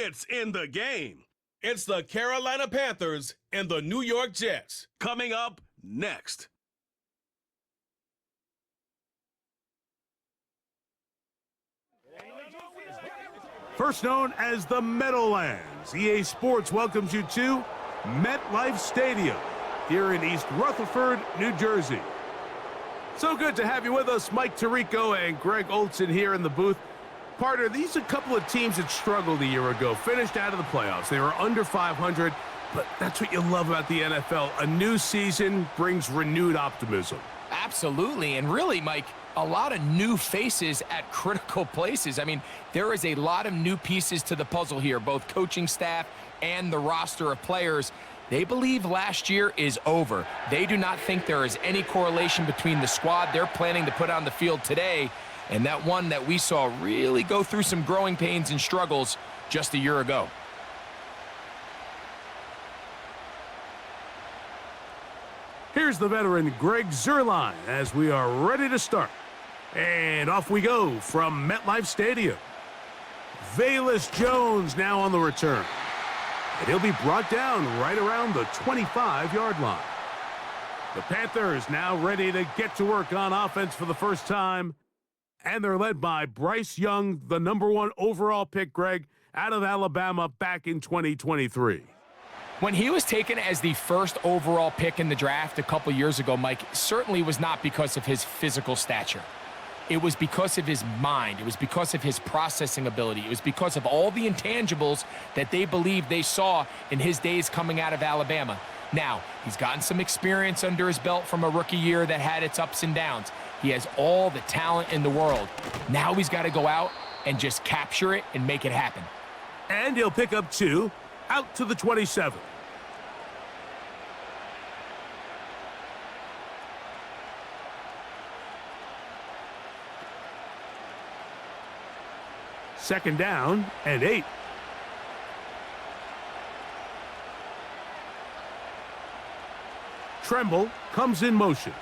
It's in the game. It's the Carolina Panthers and the New York Jets. Coming up next. First known as the Meadowlands, EA Sports welcomes you to MetLife Stadium here in East Rutherford, New Jersey. So good to have you with us, Mike Tirico and Greg Olson here in the booth. Partner, these are a couple of teams that struggled a year ago, finished out of the playoffs. They were under 500, but that's what you love about the NFL. A new season brings renewed optimism. Absolutely, and really, Mike, a lot of new faces at critical places. I mean, there is a lot of new pieces to the puzzle here, both coaching staff and the roster of players. They believe last year is over. They do not think there is any correlation between the squad they're planning to put on the field today and that one that we saw really go through some growing pains and struggles just a year ago. Here's the veteran Greg Zuerlein as we are ready to start. And off we go from MetLife Stadium. Velus Jones now on the return. And he'll be brought down right around the 25-yard line. The Panthers now ready to get to work on offense for the first time. And they're led by Bryce Young, the #1 overall pick, Greg, out of Alabama back in 2023. When he was taken as the first overall pick in the draft a couple years ago, Mike, certainly was not because of his physical stature. It was because of his mind. It was because of his processing ability. It was because of all the intangibles that they believed they saw in his days coming out of Alabama. Now, he's gotten some experience under his belt from a rookie year that had its ups and downs. He has all the talent in the world. Now he's got to go out and just capture it and make it happen. And he'll pick up 2 out to the 27. Second down and 8. Tremble comes in motion.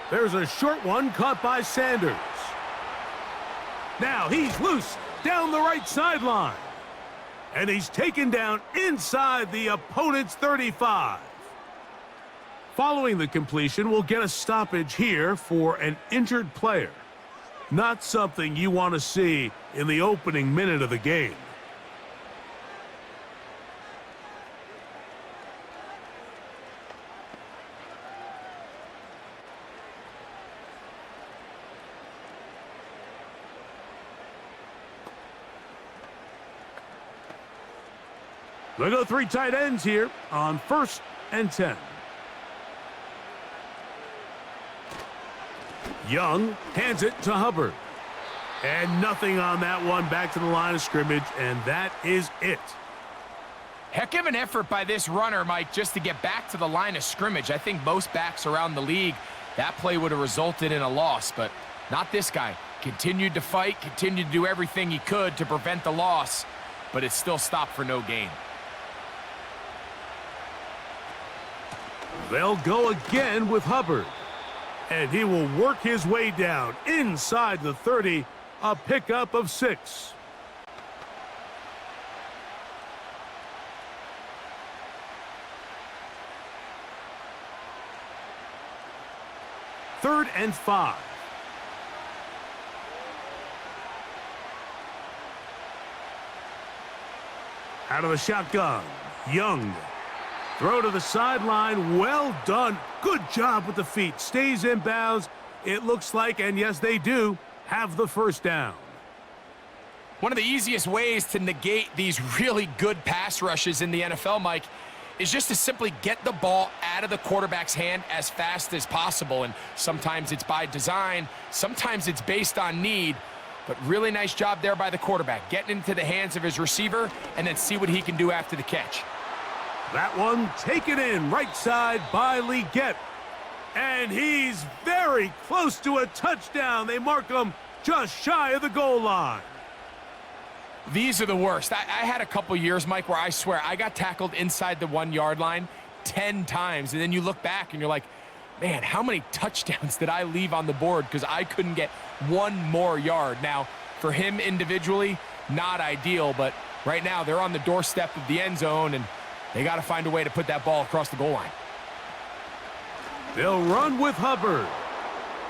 There's a short one caught by Sanders. Now he's loose down the right sideline. And he's taken down inside the opponent's 35. Following the completion, we'll get a stoppage here for an injured player. Not something you want to see in the opening minute of the game. They go 3 tight ends here on 1st and 10. Young hands it to Hubbard. And nothing on that one, back to the line of scrimmage, and that is it. Heck of an effort by this runner, Mike, just to get back to the line of scrimmage. I think most backs around the league, that play would have resulted in a loss, but not this guy. Continued to fight, continued to do everything he could to prevent the loss, but it still stopped for no gain. They'll go again with Hubbard. And he will work his way down inside the 30, a pickup of 6. Third and 5. Out of the shotgun, Young. Throw to the sideline, well done. Good job with the feet. Stays in bounds. It looks like, and yes, they do, have the first down. One of the easiest ways to negate these really good pass rushes in the NFL, Mike, is just to simply get the ball out of the quarterback's hand as fast as possible. And sometimes it's by design, sometimes it's based on need. But really nice job there by the quarterback, getting into the hands of his receiver and then see what he can do after the catch. That one taken in right side by Leggett. And he's very close to a touchdown. They mark him just shy of the goal line. These are the worst. I had a couple years, Mike, where I swear I got tackled inside the 1-yard line 10 times. And then you look back and you're like, Man, how many touchdowns did I leave on the board because I couldn't get one more yard? Now, for him individually, not ideal, but right now they're on the doorstep of the end zone, and they got to find a way to put that ball across the goal line. They'll run with Hubbard.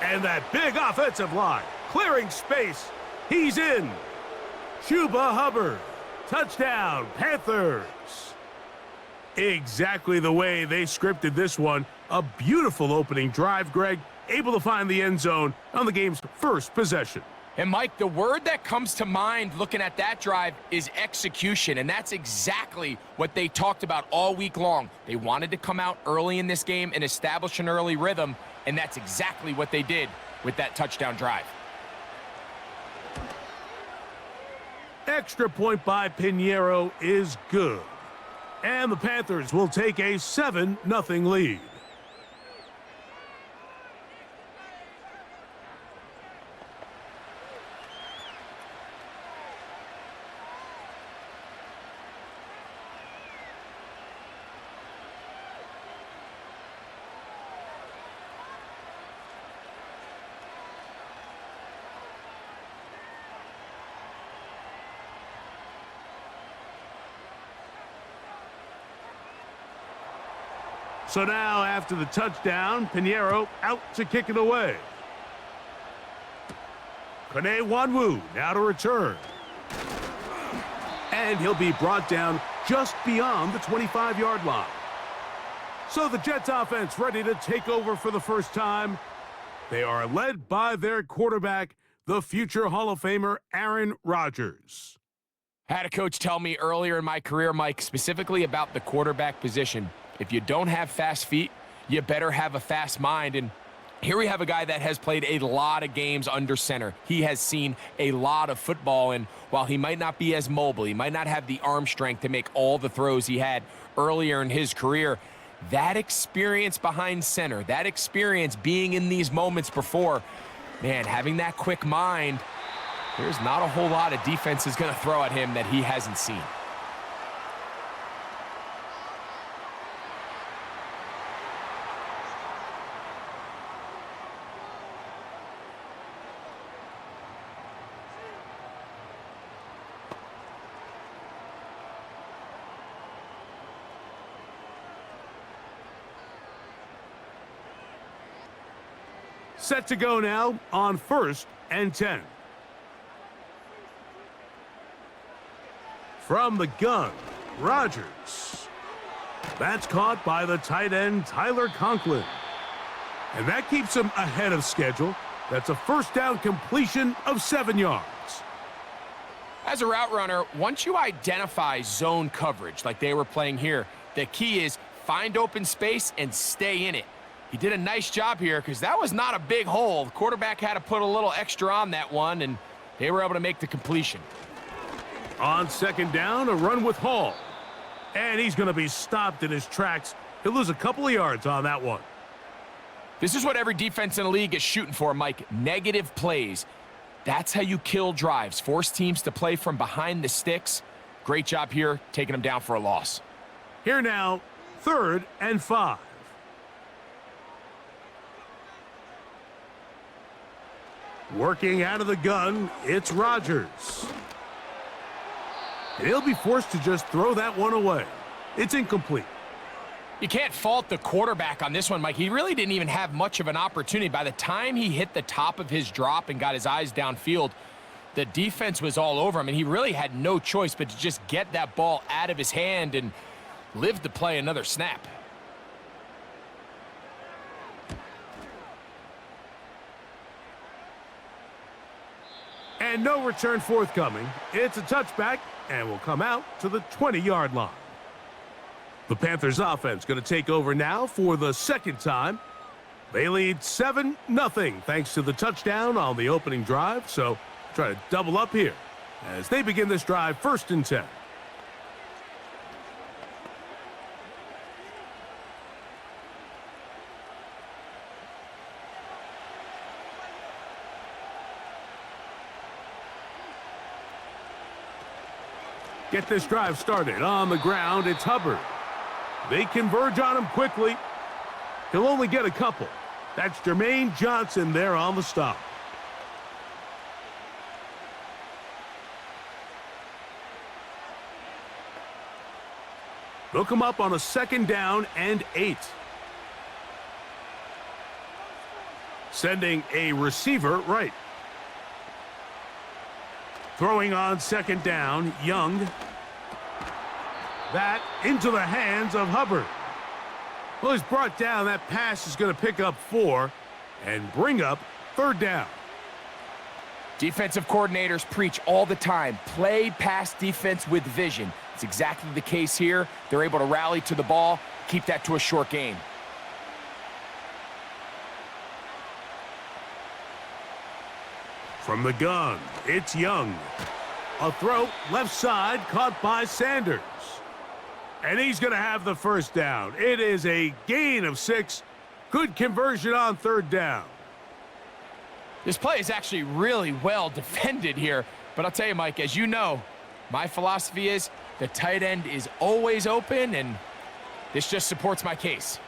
And that big offensive line, clearing space. He's in. Chuba Hubbard. Touchdown, Panthers. Exactly the way they scripted this one. A beautiful opening drive, Greg. Able to find the end zone on the game's first possession. And, Mike, the word that comes to mind looking at that drive is execution, and that's exactly what they talked about all week long. They wanted to come out early in this game and establish an early rhythm, and that's exactly what they did with that touchdown drive. Extra point by Pinheiro is good. And the Panthers will take a 7-0 lead. So now, after the touchdown, Pinheiro out to kick it away. Kone Nwanwu now to return. And he'll be brought down just beyond the 25-yard line. So the Jets offense ready to take over for the first time. They are led by their quarterback, the future Hall of Famer Aaron Rodgers. I had a coach tell me earlier in my career, Mike, specifically about the quarterback position. If you don't have fast feet, you better have a fast mind. And here we have a guy that has played a lot of games under center. He has seen a lot of football, and while he might not be as mobile, he might not have the arm strength to make all the throws he had earlier in his career, that experience behind center, that experience being in these moments before, man, having that quick mind, there's not a whole lot of defense is going to throw at him that he hasn't seen. Set to go now on 1st and 10. From the gun, Rodgers. That's caught by the tight end, Tyler Conklin. And that keeps him ahead of schedule. That's a first down completion of 7 yards. As a route runner, once you identify zone coverage like they were playing here, the key is find open space and stay in it. He did a nice job here because that was not a big hole. The quarterback had to put a little extra on that one, and they were able to make the completion. On 2nd down, a run with Hall. And he's going to be stopped in his tracks. He'll lose a couple of yards on that one. This is what every defense in the league is shooting for, Mike. Negative plays. That's how you kill drives. Force teams to play from behind the sticks. Great job here, taking them down for a loss. Here now, 3rd and 5. Working out of the gun, it's Rodgers. And he'll be forced to just throw that one away. It's incomplete. You can't fault the quarterback on this one, Mike. He really didn't even have much of an opportunity. By the time he hit the top of his drop and got his eyes downfield, the defense was all over him, and he really had no choice but to just get that ball out of his hand and live to play another snap. And no return forthcoming. It's a touchback and will come out to the 20-yard line. The Panthers offense going to take over now for the 2nd time. They lead 7-0 thanks to the touchdown on the opening drive. So try to double up here as they begin this drive 1st and 10. Get this drive started on the ground. It's Hubbard. They converge on him quickly. He'll only get a couple. That's Jermaine Johnson there on the stop. They'll come up on a 2nd down and 8. Sending a receiver right. Throwing on 2nd down, Young. That into the hands of Hubbard. Well, he's brought down. That pass is going to pick up 4 and bring up 3rd down. Defensive coordinators preach all the time, play pass defense with vision. It's exactly the case here. They're able to rally to the ball, keep that to a short game. From the gun, it's Young. A throw left side caught by Sanders. And he's going to have the 1st down. It is a gain of 6. Good conversion on 3rd down. This play is actually really well defended here. But I'll tell you, Mike, as you know, my philosophy is the tight end is always open, and this just supports my case.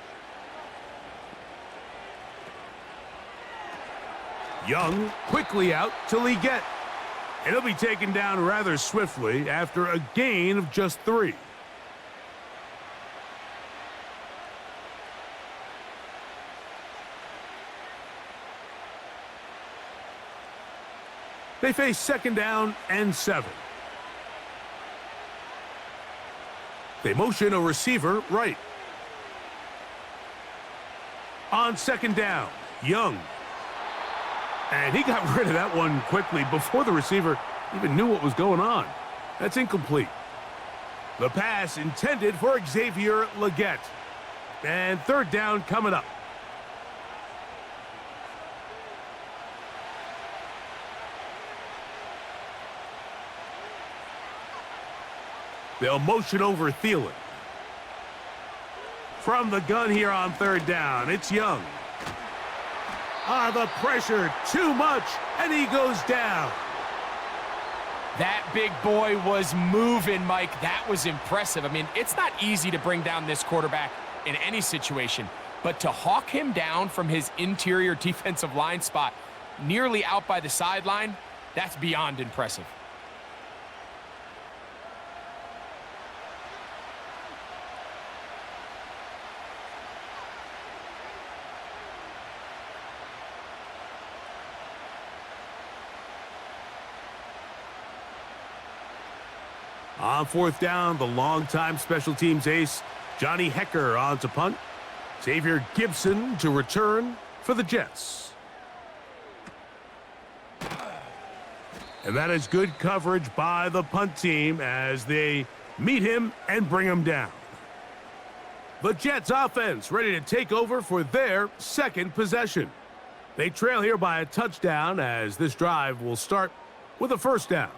Young quickly out to Leggett. And he'll be taken down rather swiftly after a gain of just 3. They face 2nd down and 7. They motion a receiver right. On 2nd down, Young. And he got rid of that one quickly before the receiver even knew what was going on. That's incomplete. The pass intended for Xavier Leggett. And 3rd down coming up. They'll motion over Thielen. From the gun here on 3rd down, it's Young. The pressure, too much, and he goes down. That big boy was moving, Mike. That was impressive. I mean, it's not easy to bring down this quarterback in any situation, but to hawk him down from his interior defensive line spot, nearly out by the sideline, that's beyond impressive. On 4th down, the longtime special teams ace, Johnny Hecker on to punt. Xavier Gibson to return for the Jets. And that is good coverage by the punt team as they meet him and bring him down. The Jets offense ready to take over for their 2nd possession. They trail here by a touchdown as this drive will start with a 1st down.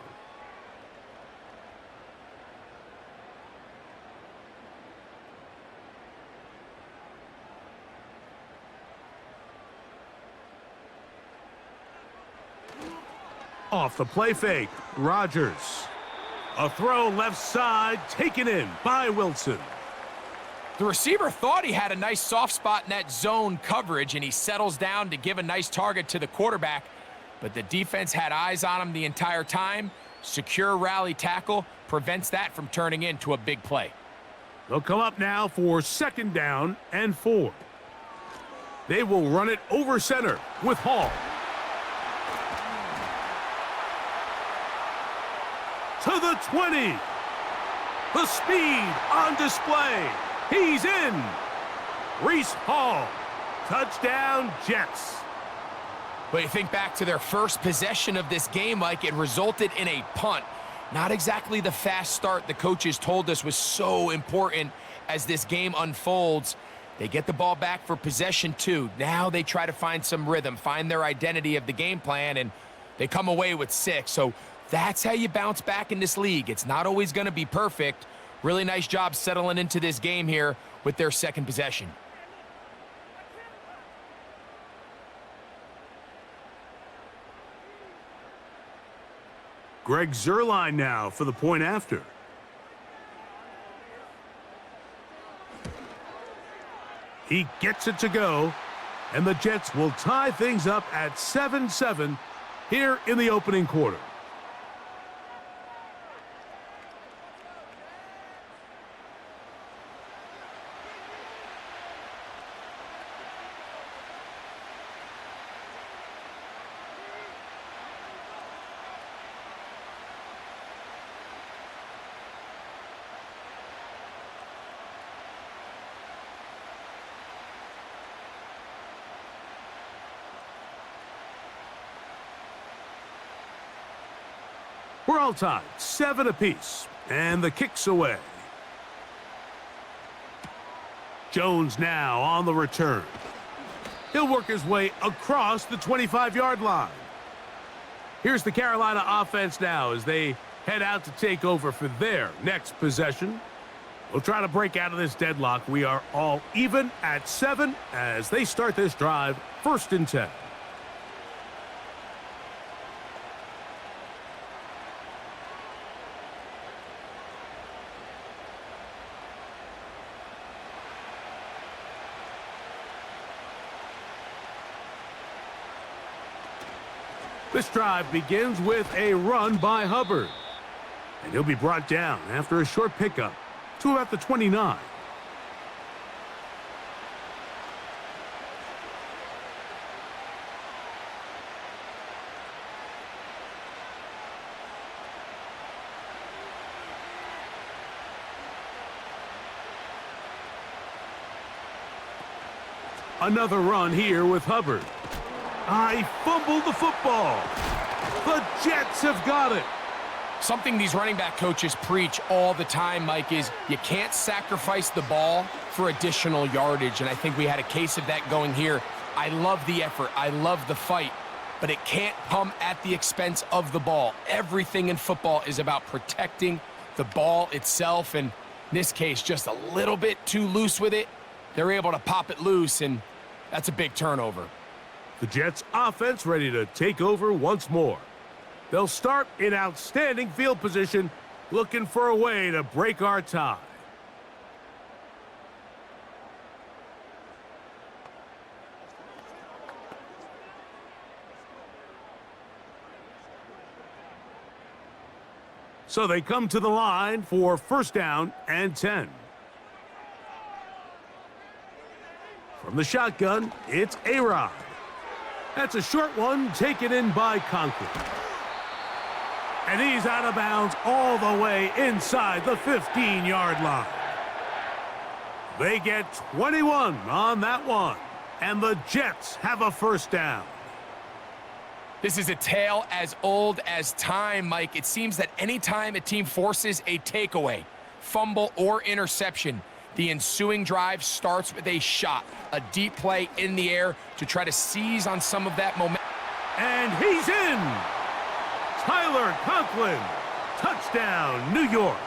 Off the play fake, Rodgers. A throw left side, taken in by Wilson. The receiver thought he had a nice soft spot in that zone coverage, and he settles down to give a nice target to the quarterback. But the defense had eyes on him the entire time. Secure rally tackle prevents that from turning into a big play. They'll come up now for 2nd down and 4. They will run it over center with Hall. To the 20. The speed on display. He's in. Reese Hall. Touchdown, Jets. But you think back to their first possession of this game, Mike, it resulted in a punt. Not exactly the fast start the coaches told us was so important as this game unfolds. They get the ball back for possession 2. Now they try to find some rhythm, find their identity of the game plan, and they come away with 6. So that's how you bounce back in this league. It's not always going to be perfect. Really nice job settling into this game here with their 2nd possession. Greg Zuerlein now for the point after. He gets it to go. And the Jets will tie things up at 7-7 here in the opening quarter. We're all tied, 7 apiece, and the kick's away. Jones now on the return. He'll work his way across the 25-yard line. Here's the Carolina offense now as they head out to take over for their next possession. We'll try to break out of this deadlock. We are all even at 7 as they start this drive, 1st and 10. This drive begins with a run by Hubbard. And he'll be brought down after a short pickup to about the 29. Another run here with Hubbard. I fumbled the football. The Jets have got it. Something these running back coaches preach all the time, Mike, is you can't sacrifice the ball for additional yardage, and I think we had a case of that going here. I love the effort. I love the fight, but it can't come at the expense of the ball. Everything in football is about protecting the ball itself, and in this case, just a little bit too loose with it. They're able to pop it loose, and that's a big turnover. The Jets offense ready to take over once more. They'll start in outstanding field position, looking for a way to break our tie. So they come to the line for 1st down and 10. From the shotgun, it's A-Rod. That's a short one taken in by Conklin. And he's out of bounds all the way inside the 15-yard line. They get 21 on that one, and the Jets have a 1st down. This is a tale as old as time, Mike. It seems that anytime a team forces a takeaway, fumble, or interception, the ensuing drive starts with a shot, a deep play in the air to try to seize on some of that momentum. And he's in! Tyler Conklin, touchdown, New York.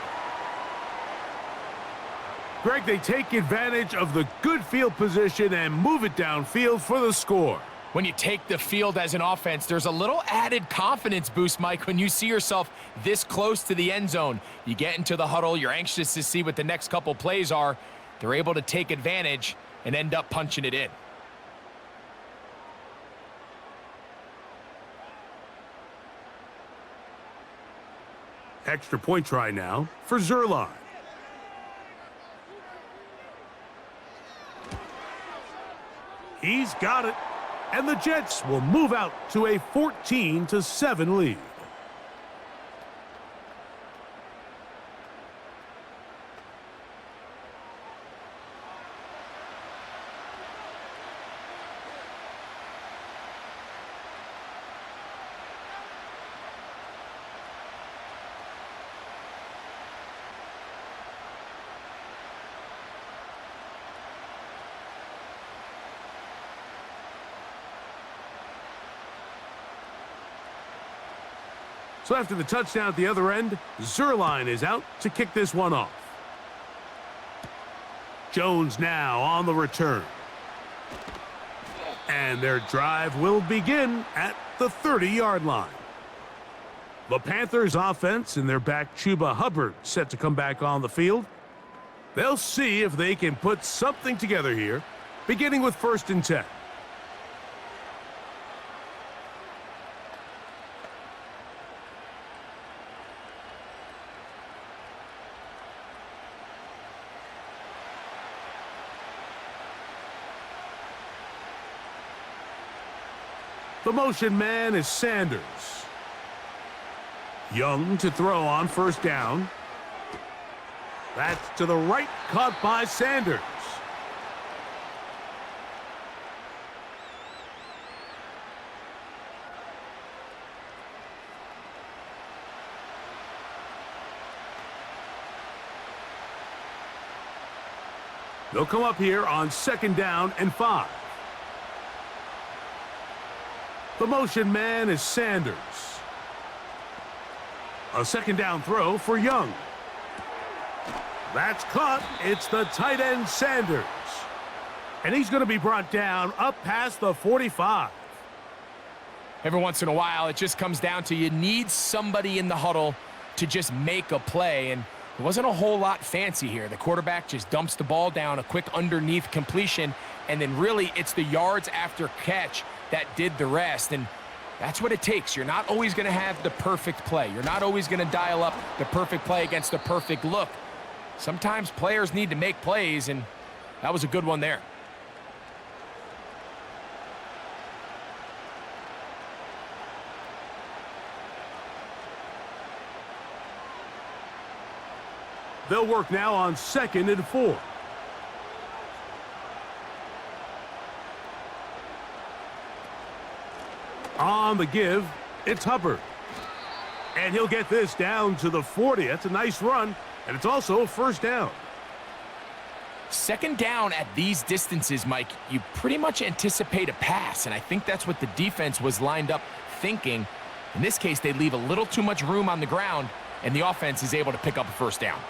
Greg, they take advantage of the good field position and move it downfield for the score. When you take the field as an offense, there's a little added confidence boost, Mike, when you see yourself this close to the end zone. You get into the huddle, you're anxious to see what the next couple plays are. They're able to take advantage and end up punching it in. Extra point try now for Zerline. He's got it. And the Jets will move out to a 14-7 lead. So after the touchdown at the other end, Zerline is out to kick this one off. Jones now on the return. And their drive will begin at the 30-yard line. The Panthers offense and their back Chuba Hubbard set to come back on the field. They'll see if they can put something together here, beginning with 1st and 10. The motion man is Sanders. Young to throw on first down. That's to the right, caught by Sanders. They'll come up here on 2nd down and 5. The motion man is Sanders. A 2nd down throw for Young. That's caught. It's the tight end Sanders. And he's going to be brought down up past the 45. Every once in a while, it just comes down to you need somebody in the huddle to just make a play. And it wasn't a whole lot fancy here. The quarterback just dumps the ball down, a quick underneath completion, and then really it's the yards after catch that did the rest. And that's what it takes. You're not always going to have the perfect play. You're not always going to dial up the perfect play against the perfect look. Sometimes players need to make plays, and that was a good one there. They'll work now on 2nd and 4. On the give, it's Hubbard. And he'll get this down to the 40. That's a nice run, and it's also a first down. 2nd down at these distances, Mike, you pretty much anticipate a pass, and I think that's what the defense was lined up thinking. In this case, they leave a little too much room on the ground, and the offense is able to pick up a first down.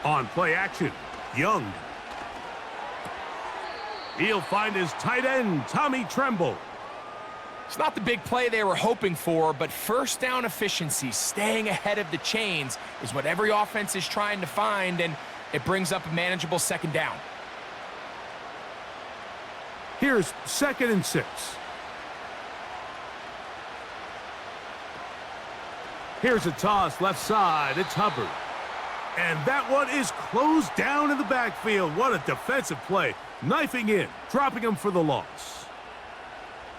On play action, Young. He'll find his tight end, Tommy Tremble. It's not the big play they were hoping for, but first down efficiency, staying ahead of the chains, is what every offense is trying to find, and it brings up a manageable 2nd down. Here's 2nd and 6. Here's a toss left side. It's Hubbard. And that one is closed down in the backfield. What a defensive play. Knifing in, dropping him for the loss.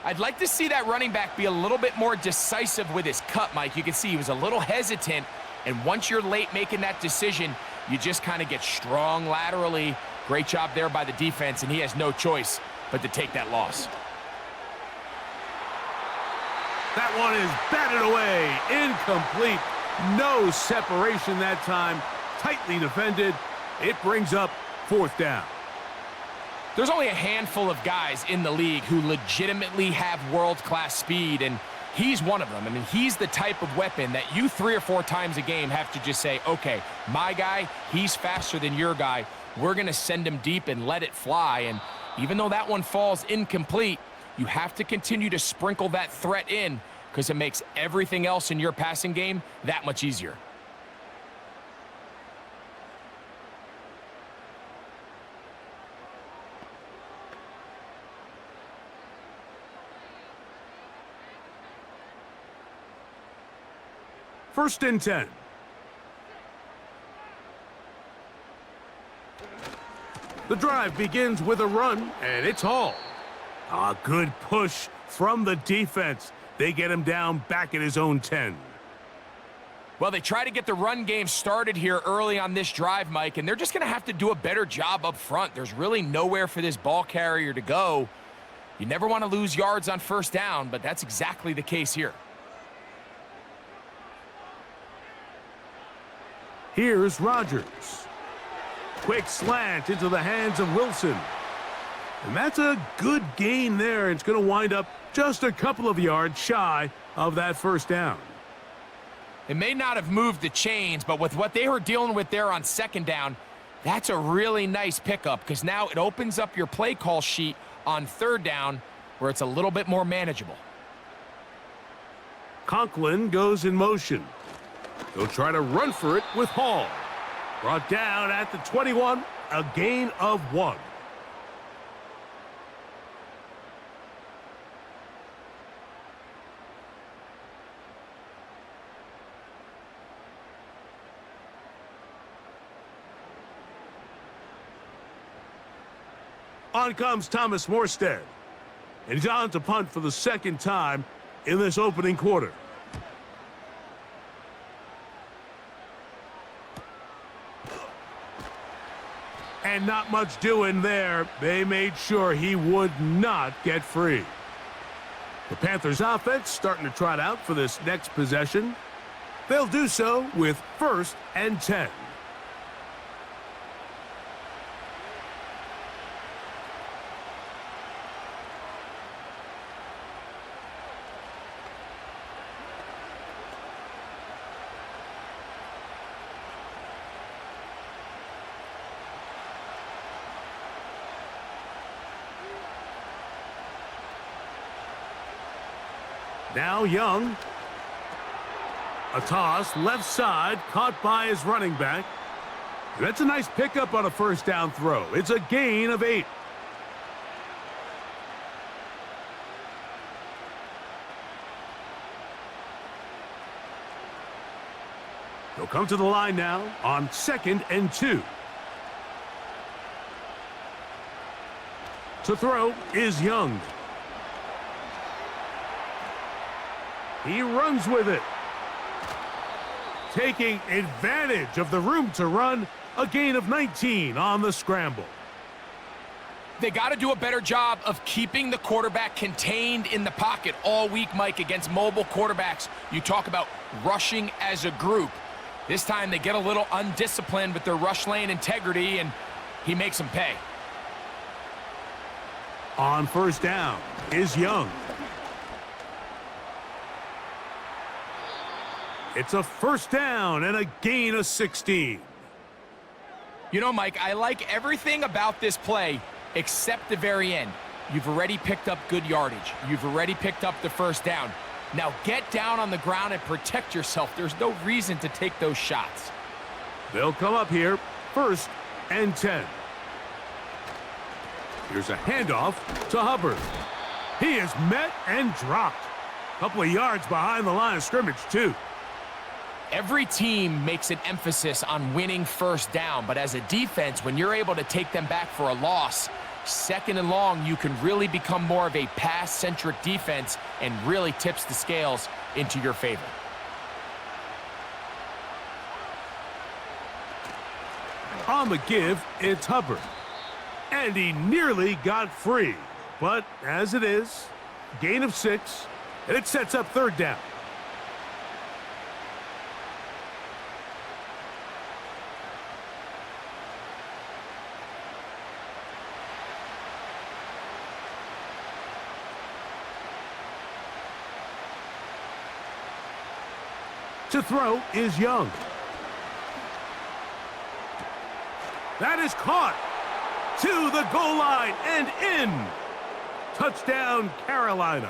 I'd like to see that running back be a little bit more decisive with his cut, Mike. You can see he was a little hesitant, and once you're late making that decision, you just kind of get strong laterally. Great job there by the defense, and he has no choice but to take that loss. That one is batted away, incomplete. No separation that time, tightly defended. It brings up 4th down. There's only a handful of guys in the league who legitimately have world-class speed, and he's one of them. I mean, he's the type of weapon that you 3 or 4 times a game have to just say, okay, my guy, he's faster than your guy. We're going to send him deep and let it fly. And even though that one falls incomplete, you have to continue to sprinkle that threat in because it makes everything else in your passing game that much easier. First and 10. The drive begins with a run, and it's Hall. A good push from the defense. They get him down back at his own 10. Well, they try to get the run game started here early on this drive, Mike, and they're just going to have to do a better job up front. There's really nowhere for this ball carrier to go. You never want to lose yards on first down, but that's exactly the case here. Here's Rodgers. Quick slant into the hands of Wilson. And that's a good gain there. It's going to wind up just a couple of yards shy of that first down. It may not have moved the chains, but with what they were dealing with there on second down, that's a really nice pickup because now it opens up your play call sheet on third down where it's a little bit more manageable. Conklin goes in motion. They'll try to run for it with Hall. Brought down at the 21, a gain of 1. On comes Thomas Morstead. And he's on to punt for the second time in this opening quarter. And not much doing there. They made sure he would not get free. The Panthers offense starting to trot out for this next possession. They'll do so with 1st and 10. Now Young. A toss, left side, caught by his running back. That's a nice pickup on a first down throw. It's a gain of 8. He'll come to the line now on 2nd and 2. To throw is Young. He runs with it. Taking advantage of the room to run, a gain of 19 on the scramble. They got to do a better job of keeping the quarterback contained in the pocket all week, Mike, against mobile quarterbacks. You talk about rushing as a group. This time they get a little undisciplined with their rush lane integrity, and he makes them pay. On first down is Young. It's a first down and a gain of 16. You know, Mike, I like everything about this play except the very end. You've already picked up good yardage. You've already picked up the first down. Now get down on the ground and protect yourself. There's no reason to take those shots. They'll come up here, 1st and 10. Here's a handoff to Hubbard. He is met and dropped. A couple of yards behind the line of scrimmage, too. Every team makes an emphasis on winning first down, but as a defense, when you're able to take them back for a loss, 2nd and long, you can really become more of a pass-centric defense and really tips the scales into your favor. On the give, it's Hubbard. And he nearly got free. But as it is, gain of 6, and it sets up 3rd down. To throw is Young. That is caught to the goal line and in. Touchdown, Carolina.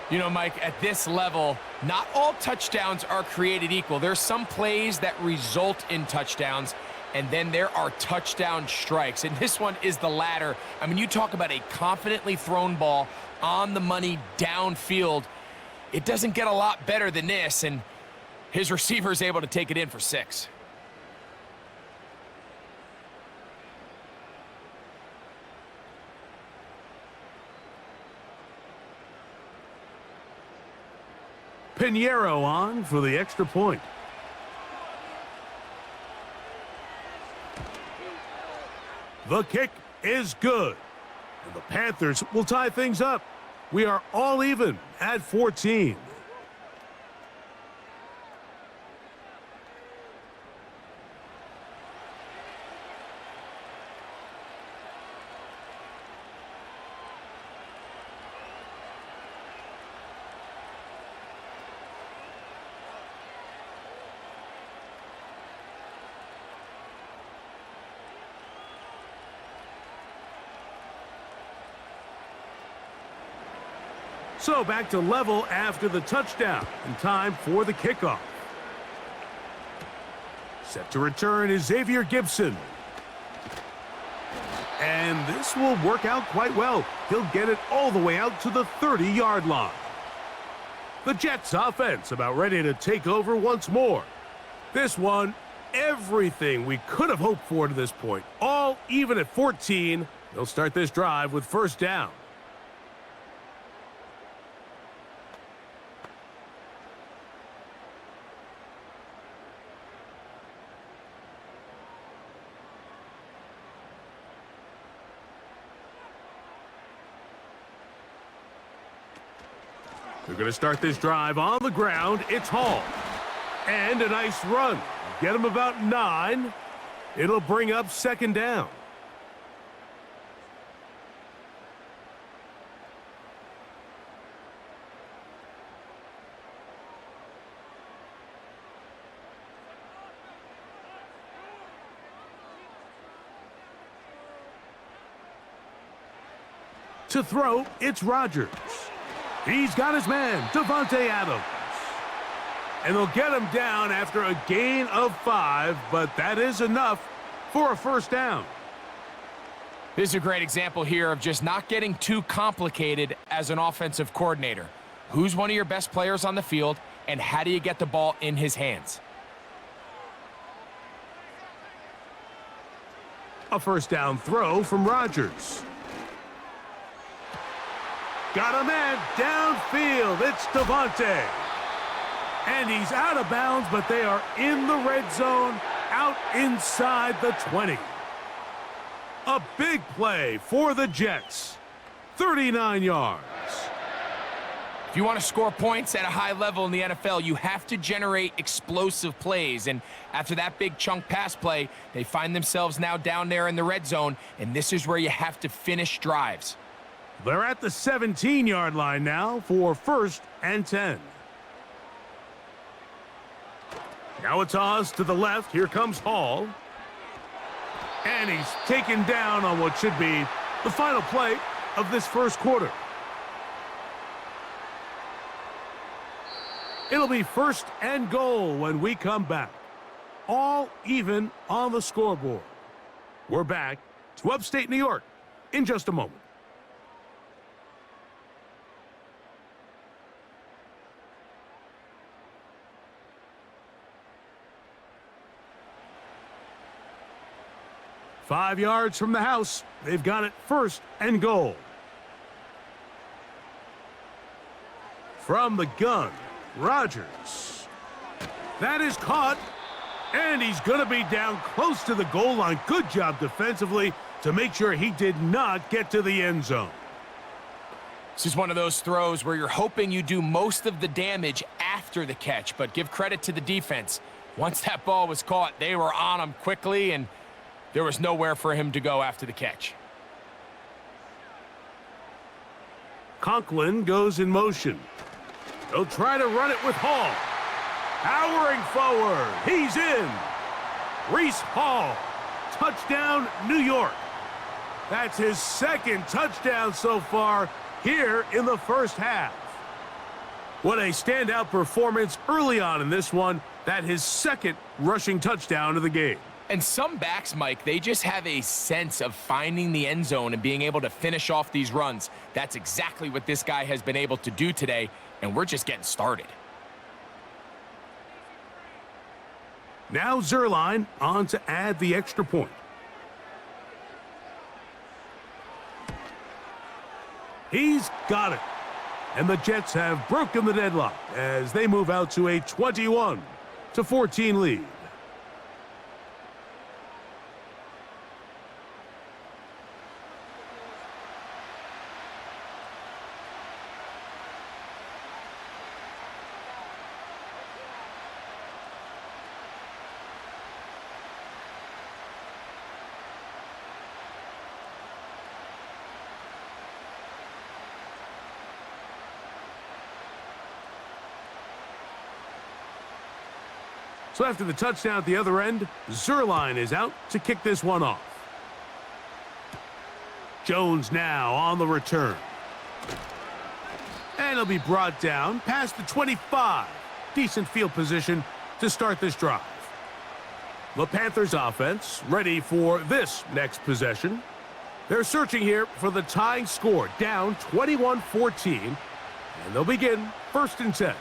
You know, Mike, at this level, not all touchdowns are created equal. There's some plays that result in touchdowns, and then there are touchdown strikes. And this one is the latter. I mean, you talk about a confidently thrown ball on the money downfield. It doesn't get a lot better than this, and his receiver is able to take it in for 6. Pinheiro on for the extra point. The kick is good. And the Panthers will tie things up. We are all even at 14. So back to level after the touchdown, and time for the kickoff. Set to return is Xavier Gibson. And this will work out quite well. He'll get it all the way out to the 30-yard line. The Jets offense about ready to take over once more. This one, everything we could have hoped for to this point. All even at 14. They'll start this drive with first down. They're going to start this drive on the ground. It's Hall. And a nice run. Get him about 9. It'll bring up second down. To throw, it's Rodgers. He's got his man, Davante Adams. And they'll get him down after a gain of 5, but that is enough for a first down. This is a great example here of just not getting too complicated as an offensive coordinator. Who's one of your best players on the field, and how do you get the ball in his hands? A first down throw from Rodgers. Got a man downfield. It's Davante. And he's out of bounds, but they are in the red zone, out inside the 20. A big play for the Jets. 39 yards. If you want to score points at a high level in the NFL, you have to generate explosive plays. And after that big chunk pass play, they find themselves now down there in the red zone, and this is where you have to finish drives. They're at the 17-yard line now for first and 10. Now a toss to the left. Here comes Hall. And he's taken down on what should be the final play of this first quarter. It'll be first and goal when we come back. All even on the scoreboard. We're back to upstate New York in just a moment. Five yards from the house. They've got it first and goal. From the gun, Rodgers. That is caught, and he's going to be down close to the goal line. Good job defensively to make sure he did not get to the end zone. This is one of those throws where you're hoping you do most of the damage after the catch, but give credit to the defense. Once that ball was caught, they were on him quickly, and there was nowhere for him to go after the catch. Conklin goes in motion. He'll try to run it with Hall. Powering forward. He's in. Reese Hall. Touchdown, New York. That's his second touchdown so far here in the first half. What a standout performance early on in this one. That his second rushing touchdown of the game. And some backs, Mike, they just have a sense of finding the end zone and being able to finish off these runs. That's exactly what this guy has been able to do today, and we're just getting started. Now Zerline on to add the extra point. He's got it. And the Jets have broken the deadlock as they move out to a 21-14 lead. So after the touchdown at the other end, Zerline is out to kick this one off. Jones now on the return. And he'll be brought down past the 25. Decent field position to start this drive. The Panthers offense ready for this next possession. They're searching here for the tying score, down 21-14. And they'll begin first and 10.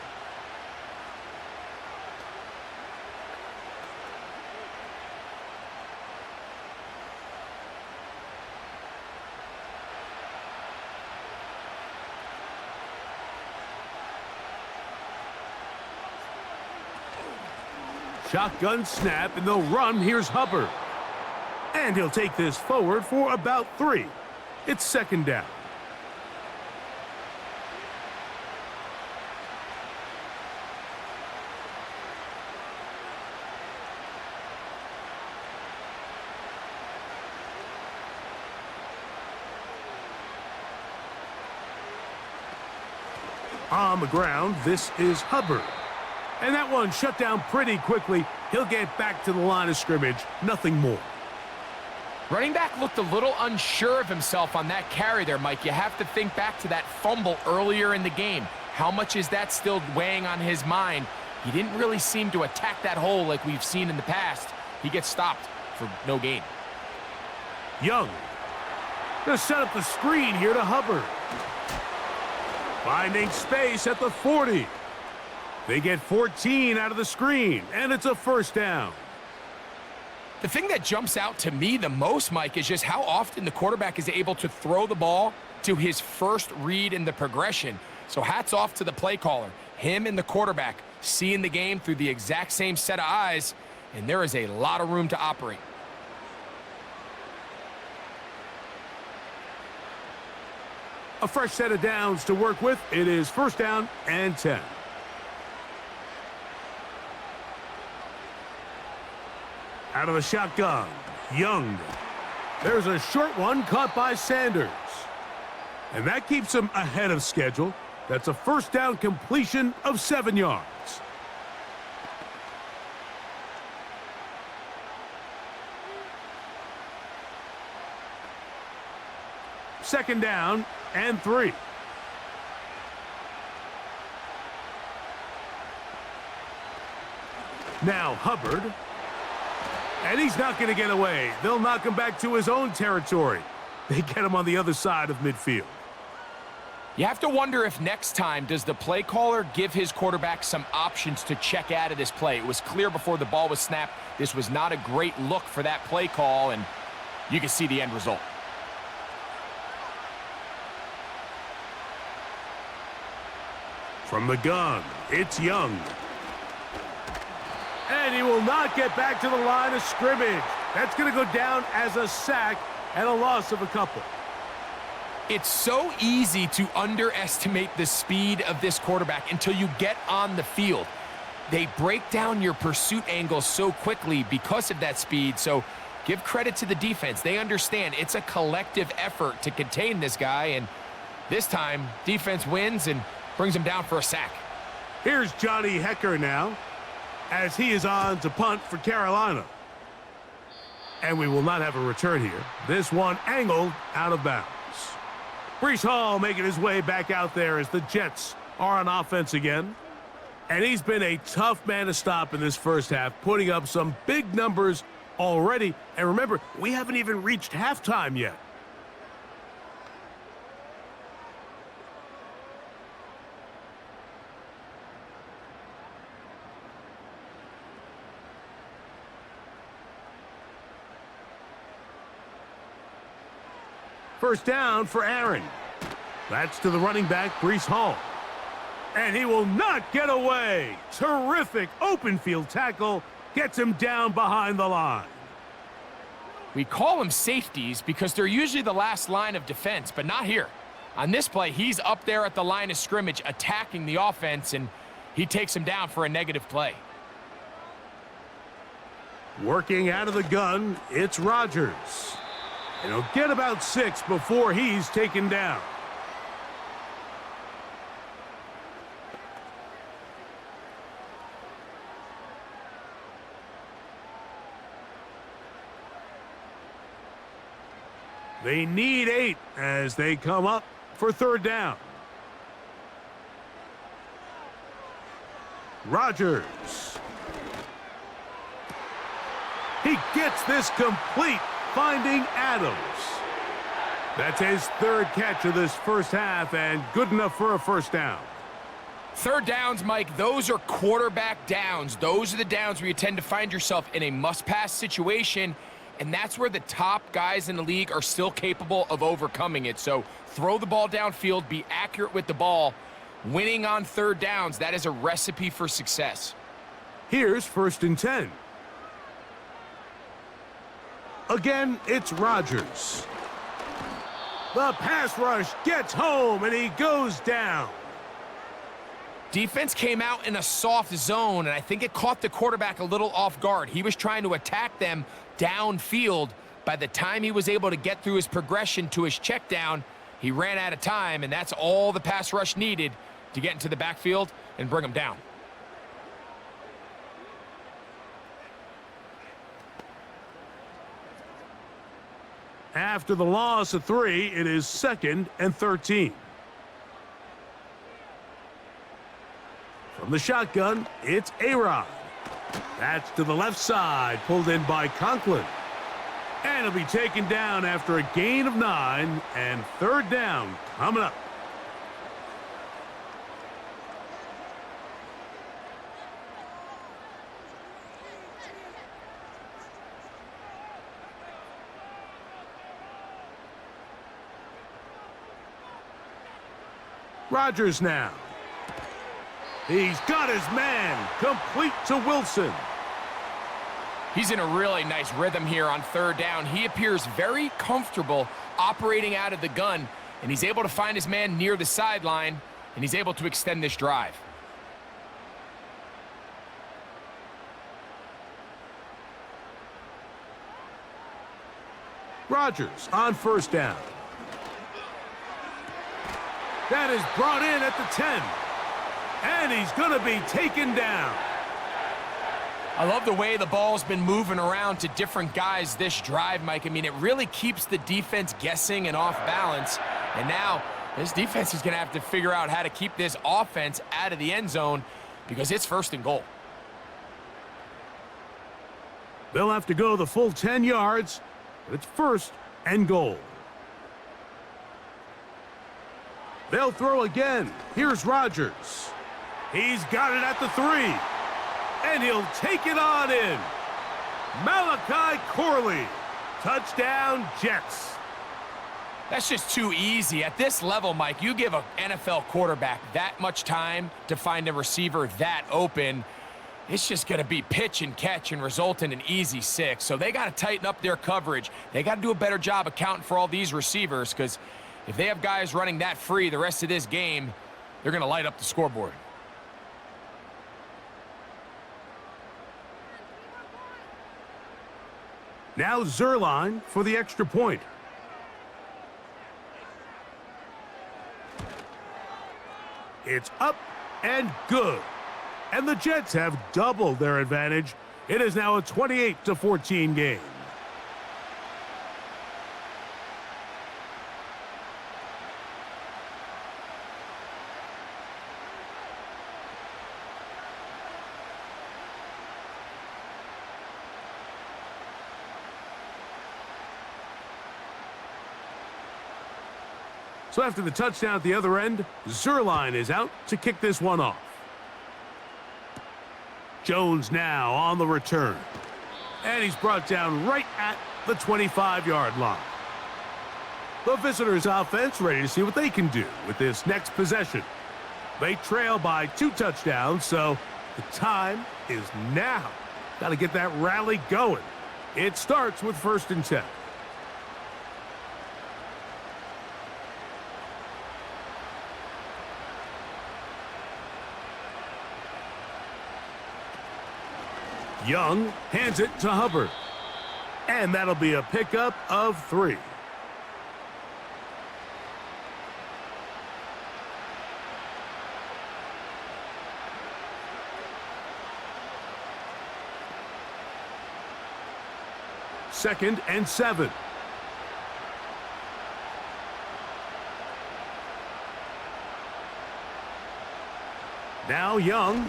Shotgun snap, and they'll run. Here's Hubbard. And he'll take this forward for about 3. It's second down. On the ground, this is Hubbard. And that one shut down pretty quickly. He'll get back to the line of scrimmage. Nothing more. Running back looked a little unsure of himself on that carry there, Mike. You have to think back to that fumble earlier in the game. How much is that still weighing on his mind? He didn't really seem to attack that hole like we've seen in the past. He gets stopped for no gain. Young. Gonna set up the screen here to Hubbard. Finding space at the 40. They get 14 out of the screen, and it's a first down. The thing that jumps out to me the most, Mike, is just how often the quarterback is able to throw the ball to his first read in the progression. So hats off to the play caller. Him and the quarterback seeing the game through the exact same set of eyes, and there is a lot of room to operate. A fresh set of downs to work with. It is first down and 10. Out of the shotgun, Young. There's a short one caught by Sanders. And that keeps him ahead of schedule. That's a first down completion of 7 yards. Second down and 3. Now Hubbard. And he's not going to get away. They'll knock him back to his own territory. They get him on the other side of midfield. You have to wonder if next time does the play caller give his quarterback some options to check out of this play. It was clear before the ball was snapped. This was not a great look for that play call, and you can see the end result. From the gun, it's Young. And he will not get back to the line of scrimmage. That's going to go down as a sack and a loss of a couple. It's so easy to underestimate the speed of this quarterback until you get on the field. They break down your pursuit angle so quickly because of that speed, so give credit to the defense. They understand it's a collective effort to contain this guy, and this time, defense wins and brings him down for a sack. Here's Johnny Hecker now, as he is on to punt for Carolina. And we will not have a return here. This one angled out of bounds. Breece Hall making his way back out there as the Jets are on offense again. And he's been a tough man to stop in this first half, putting up some big numbers already. And remember, we haven't even reached halftime yet. First down for Aaron. That's to the running back, Breece Hall. And he will not get away. Terrific open field tackle. Gets him down behind the line. We call them safeties because they're usually the last line of defense, but not here. On this play, he's up there at the line of scrimmage attacking the offense, and he takes him down for a negative play. Working out of the gun, it's Rodgers. And he'll get about 6 before he's taken down. They need 8 as they come up for third down. Rodgers. He gets this complete, finding Adams. That's his third catch of this first half and good enough for a first down. Third downs, Mike, those are quarterback downs. Those are the downs where you tend to find yourself in a must-pass situation, and that's where the top guys in the league are still capable of overcoming it. So throw the ball downfield, be accurate with the ball. Winning on third downs, that is a recipe for success. Here's 1st and 10. Again, it's Rodgers. The pass rush gets home, and he goes down. Defense came out in a soft zone, and I think it caught the quarterback a little off guard. He was trying to attack them downfield. By the time he was able to get through his progression to his check down, he ran out of time, and that's all the pass rush needed to get into the backfield and bring him down. After the loss of 3, it is 2nd and 13. From the shotgun, it's A-Rod. That's to the left side, pulled in by Conklin. And he'll be taken down after a gain of 9, and 3rd down coming up. Rodgers now. He's got his man, complete to Wilson. He's in a really nice rhythm here on 3rd down. He appears very comfortable operating out of the gun, and he's able to find his man near the sideline, and he's able to extend this drive. Rodgers on 1st down. That is brought in at the 10. And he's going to be taken down. I love the way the ball's been moving around to different guys this drive, Mike. I mean, it really keeps the defense guessing and off balance. And now this defense is going to have to figure out how to keep this offense out of the end zone because it's 1st and goal. They'll have to go the full 10 yards, but it's 1st and goal. They'll throw again. Here's Rodgers. He's got it at the 3. And he'll take it on in. Malachi Corley. Touchdown, Jets. That's just too easy. At this level, Mike, you give an NFL quarterback that much time to find a receiver that open, it's just going to be pitch and catch and result in an easy 6. So they got to tighten up their coverage. They got to do a better job accounting for all these receivers because if they have guys running that free the rest of this game, they're going to light up the scoreboard. Now Zerline for the extra point. It's up and good. And the Jets have doubled their advantage. It is now a 28-14 game. So after the touchdown at the other end, Zerline is out to kick this one off. Jones now on the return. And he's brought down right at the 25-yard line. The visitors' offense ready to see what they can do with this next possession. They trail by 2 touchdowns, so the time is now. Got to get that rally going. It starts with 1st and 10. Young hands it to Hubbard. And that'll be a pickup of 3. Second and 7. Now Young.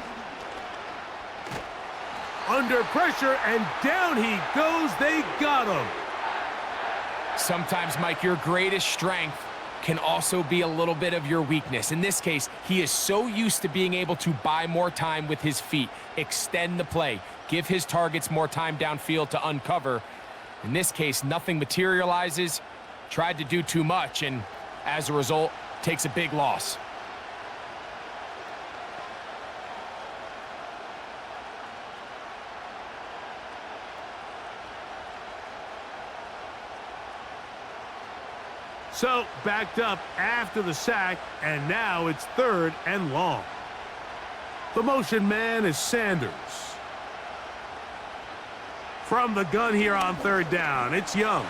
Under pressure, and down he goes. They got him. Sometimes, Mike, your greatest strength can also be a little bit of your weakness. In this case, he is so used to being able to buy more time with his feet, extend the play, give his targets more time downfield to uncover. In this case, nothing materializes, tried to do too much, and as a result, takes a big loss. So, backed up after the sack, and now it's 3rd and long. The motion man is Sanders. From the gun here on 3rd down, it's Young.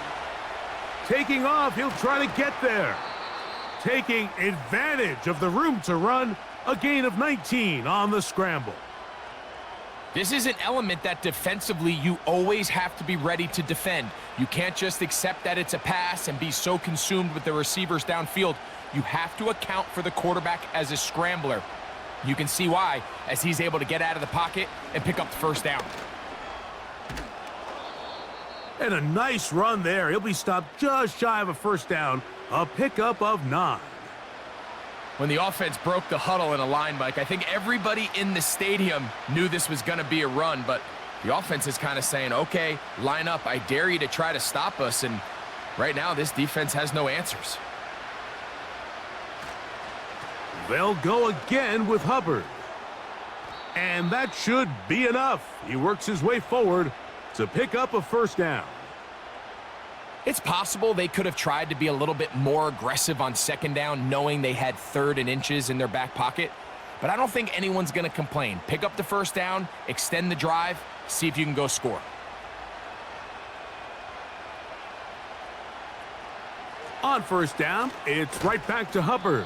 Taking off, he'll try to get there. Taking advantage of the room to run, a gain of 19 on the scramble. This is an element that defensively you always have to be ready to defend. You can't just accept that it's a pass and be so consumed with the receivers downfield. You have to account for the quarterback as a scrambler. You can see why, as he's able to get out of the pocket and pick up the 1st down. And a nice run there. He'll be stopped just shy of a 1st down, a pickup of 9. When the offense broke the huddle in a line, Mike, I think everybody in the stadium knew this was going to be a run, but the offense is kind of saying, okay, line up. I dare you to try to stop us, and right now this defense has no answers. They'll go again with Hubbard. And that should be enough. He works his way forward to pick up a 1st down. It's possible they could have tried to be a little bit more aggressive on 2nd down, knowing they had 3rd and inches in their back pocket. But I don't think anyone's going to complain. Pick up the 1st down, extend the drive, see if you can go score. On 1st down, it's right back to Hubbard.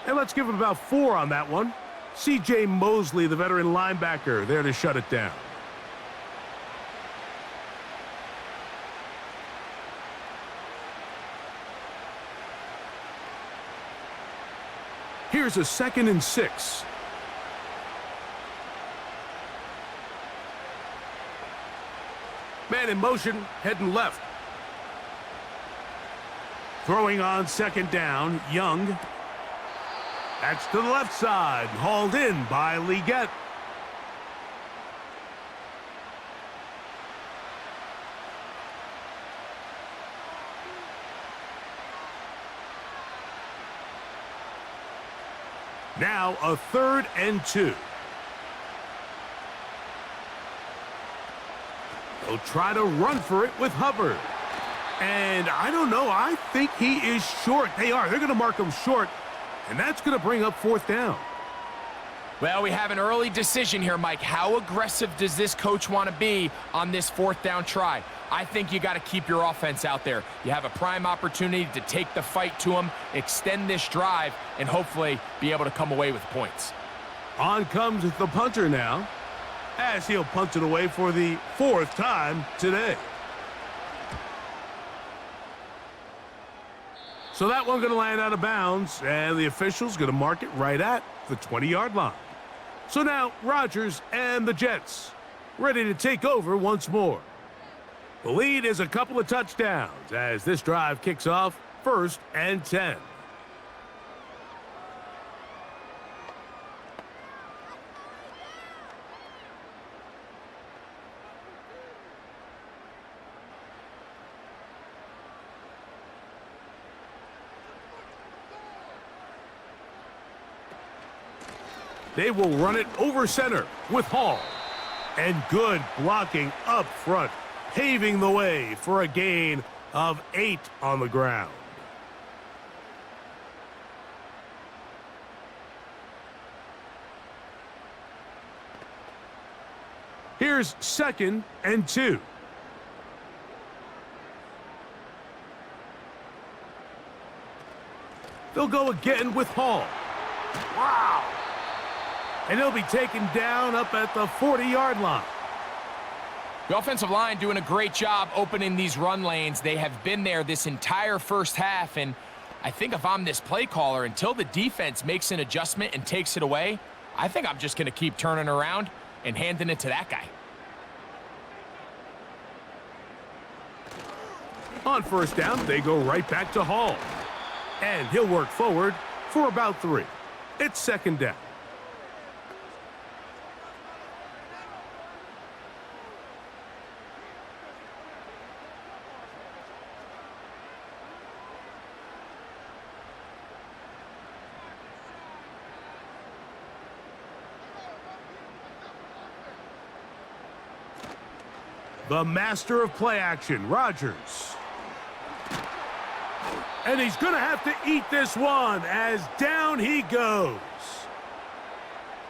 And let's give him about 4 on that one. C.J. Mosley, the veteran linebacker, there to shut it down. Here's a 2nd and 6. Man in motion, heading left. Throwing on 2nd down, Young. That's to the left side, hauled in by Leggett. Now a 3rd and 2. They'll try to run for it with Hubbard. And I don't know, I think he is short. They are. They're going to mark him short. And that's going to bring up 4th down. Well, we have an early decision here, Mike. How aggressive does this coach want to be on this 4th down try? I think you got to keep your offense out there. You have a prime opportunity to take the fight to them, extend this drive, and hopefully be able to come away with points. On comes the punter now, as he'll punt it away for the 4th time today. So that one going to land out of bounds, and the official's going to mark it right at the 20-yard line. So now Rodgers and the Jets ready to take over once more. The lead is a couple of touchdowns as this drive kicks off 1st and 10. They will run it over center with Hall. And good blocking up front, paving the way for a gain of 8 on the ground. Here's 2nd and 2. They'll go again with Hall. Wow! And he'll be taken down up at the 40-yard line. The offensive line doing a great job opening these run lanes. They have been there this entire 1st half, and I think if I'm this play caller, until the defense makes an adjustment and takes it away, I think I'm just going to keep turning around and handing it to that guy. On 1st down, they go right back to Hall. And he'll work forward for about 3. It's 2nd down. The master of play action, Rodgers. And he's going to have to eat this one as down he goes.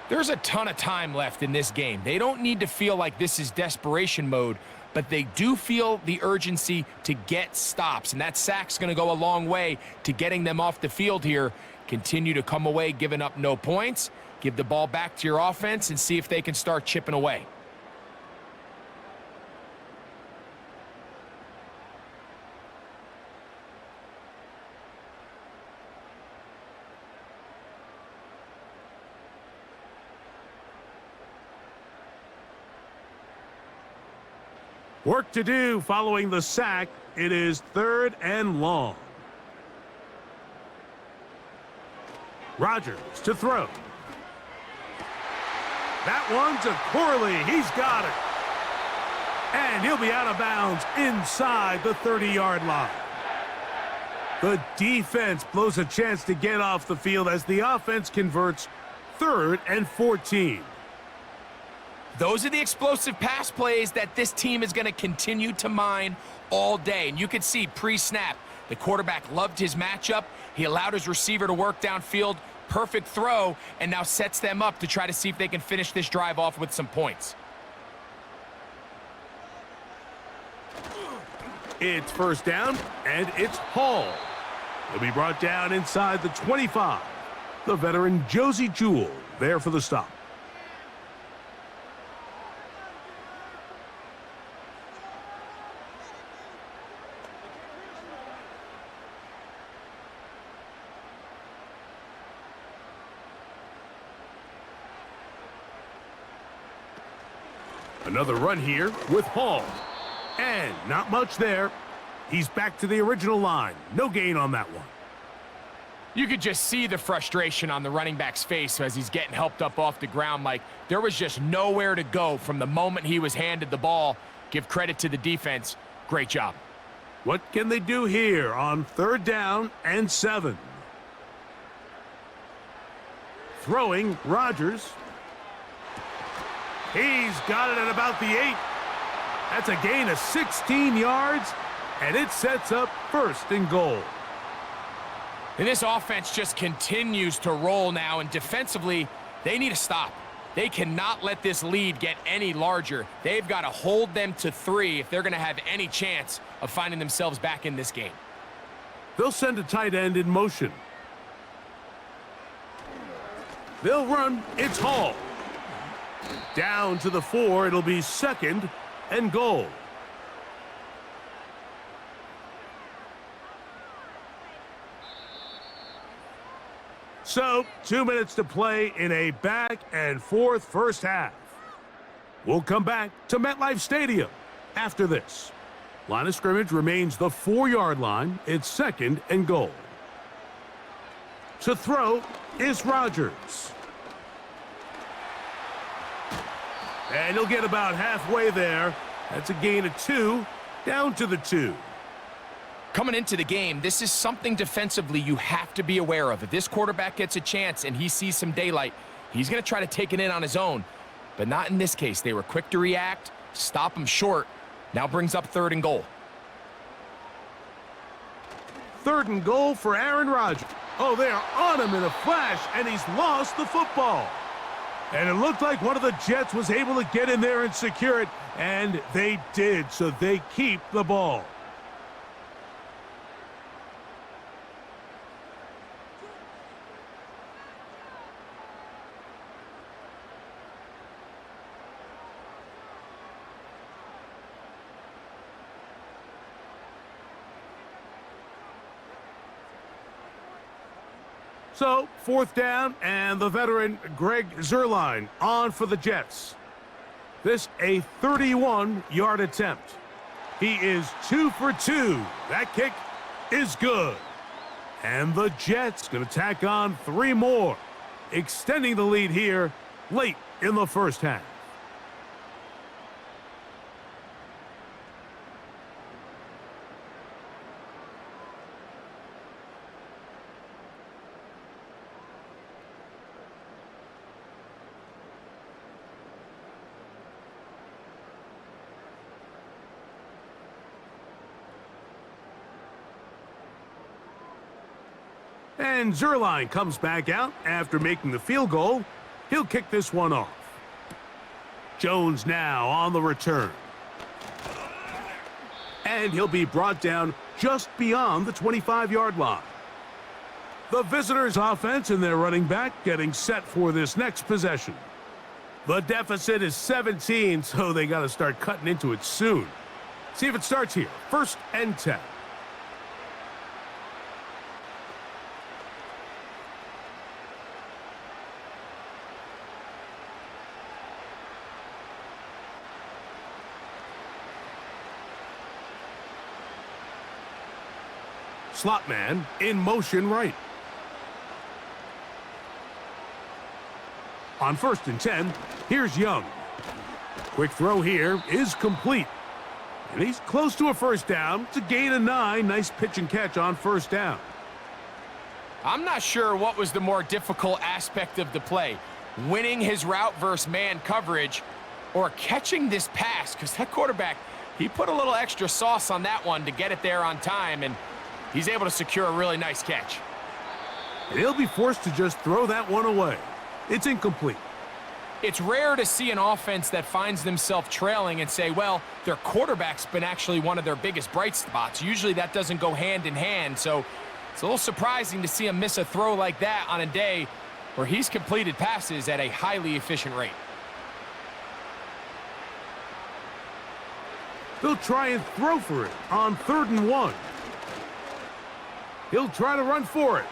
There's a ton of time left in this game. They don't need to feel like this is desperation mode, but they do feel the urgency to get stops, and that sack's going to go a long way to getting them off the field here. Continue to come away giving up no points. Give the ball back to your offense and see if they can start chipping away. Work to do following the sack. It is 3rd and long. Rodgers to throw. That one's a Corley. He's got it. And he'll be out of bounds inside the 30-yard line. The defense blows a chance to get off the field as the offense converts 3rd and 14. Those are the explosive pass plays that this team is going to continue to mine all day. And you can see pre-snap, the quarterback loved his matchup. He allowed his receiver to work downfield. Perfect throw, and now sets them up to try to see if they can finish this drive off with some points. It's 1st down, and it's Hall. He'll be brought down inside the 25. The veteran Josie Jewell there for the stop. Another run here with Hall. And not much there. He's back to the original line. No gain on that one. You could just see the frustration on the running back's face as he's getting helped up off the ground. Like, there was just nowhere to go from the moment he was handed the ball. Give credit to the defense. Great job. What can they do here on 3rd down and 7? Throwing Rodgers. He's got it at about the 8. That's a gain of 16 yards, and it sets up 1st and goal. And this offense just continues to roll now, and defensively, they need to stop. They cannot let this lead get any larger. They've got to hold them to 3 if they're going to have any chance of finding themselves back in this game. They'll send a tight end in motion. They'll run. It's Hall. Down to the 4. It'll be 2nd and goal. So, 2 minutes to play in a back-and-forth first half. We'll come back to MetLife Stadium after this. Line of scrimmage remains the 4-yard line. It's 2nd and goal. To throw is Rodgers. And he'll get about halfway there. That's a gain of 2, down to the 2. Coming into the game, this is something defensively you have to be aware of. If this quarterback gets a chance and he sees some daylight, he's going to try to take it in on his own. But not in this case. They were quick to react, stop him short. Now brings up 3rd and goal. 3rd and goal for Aaron Rodgers. Oh, they are on him in a flash, and he's lost the football. And it looked like one of the Jets was able to get in there and secure it, and they did, so they keep the ball. So, 4th down, and the veteran Greg Zuerlein on for the Jets. This a 31-yard attempt. He is 2 for 2. That kick is good. And the Jets going to tack on 3 more, extending the lead here late in the first half. And Zerline comes back out after making the field goal. He'll kick this one off. Jones now on the return. And he'll be brought down just beyond the 25-yard line. The visitors' offense and their running back getting set for this next possession. The deficit is 17, so they got to start cutting into it soon. See if it starts here. 1st and 10. Slot man in motion right. On 1st and 10, here's Young. Quick throw here is complete. And he's close to a first down. It's a gain of 9. Nice pitch and catch on 1st down. I'm not sure what was the more difficult aspect of the play, winning his route versus man coverage or catching this pass, because that quarterback, he put a little extra sauce on that one to get it there on time, and he's able to secure a really nice catch. And he'll be forced to just throw that one away. It's incomplete. It's rare to see an offense that finds themselves trailing and say, well, their quarterback's been actually one of their biggest bright spots. Usually that doesn't go hand in hand, so it's a little surprising to see him miss a throw like that on a day where he's completed passes at a highly efficient rate. They'll try and throw for it on 3rd and 1. He'll try to run for it.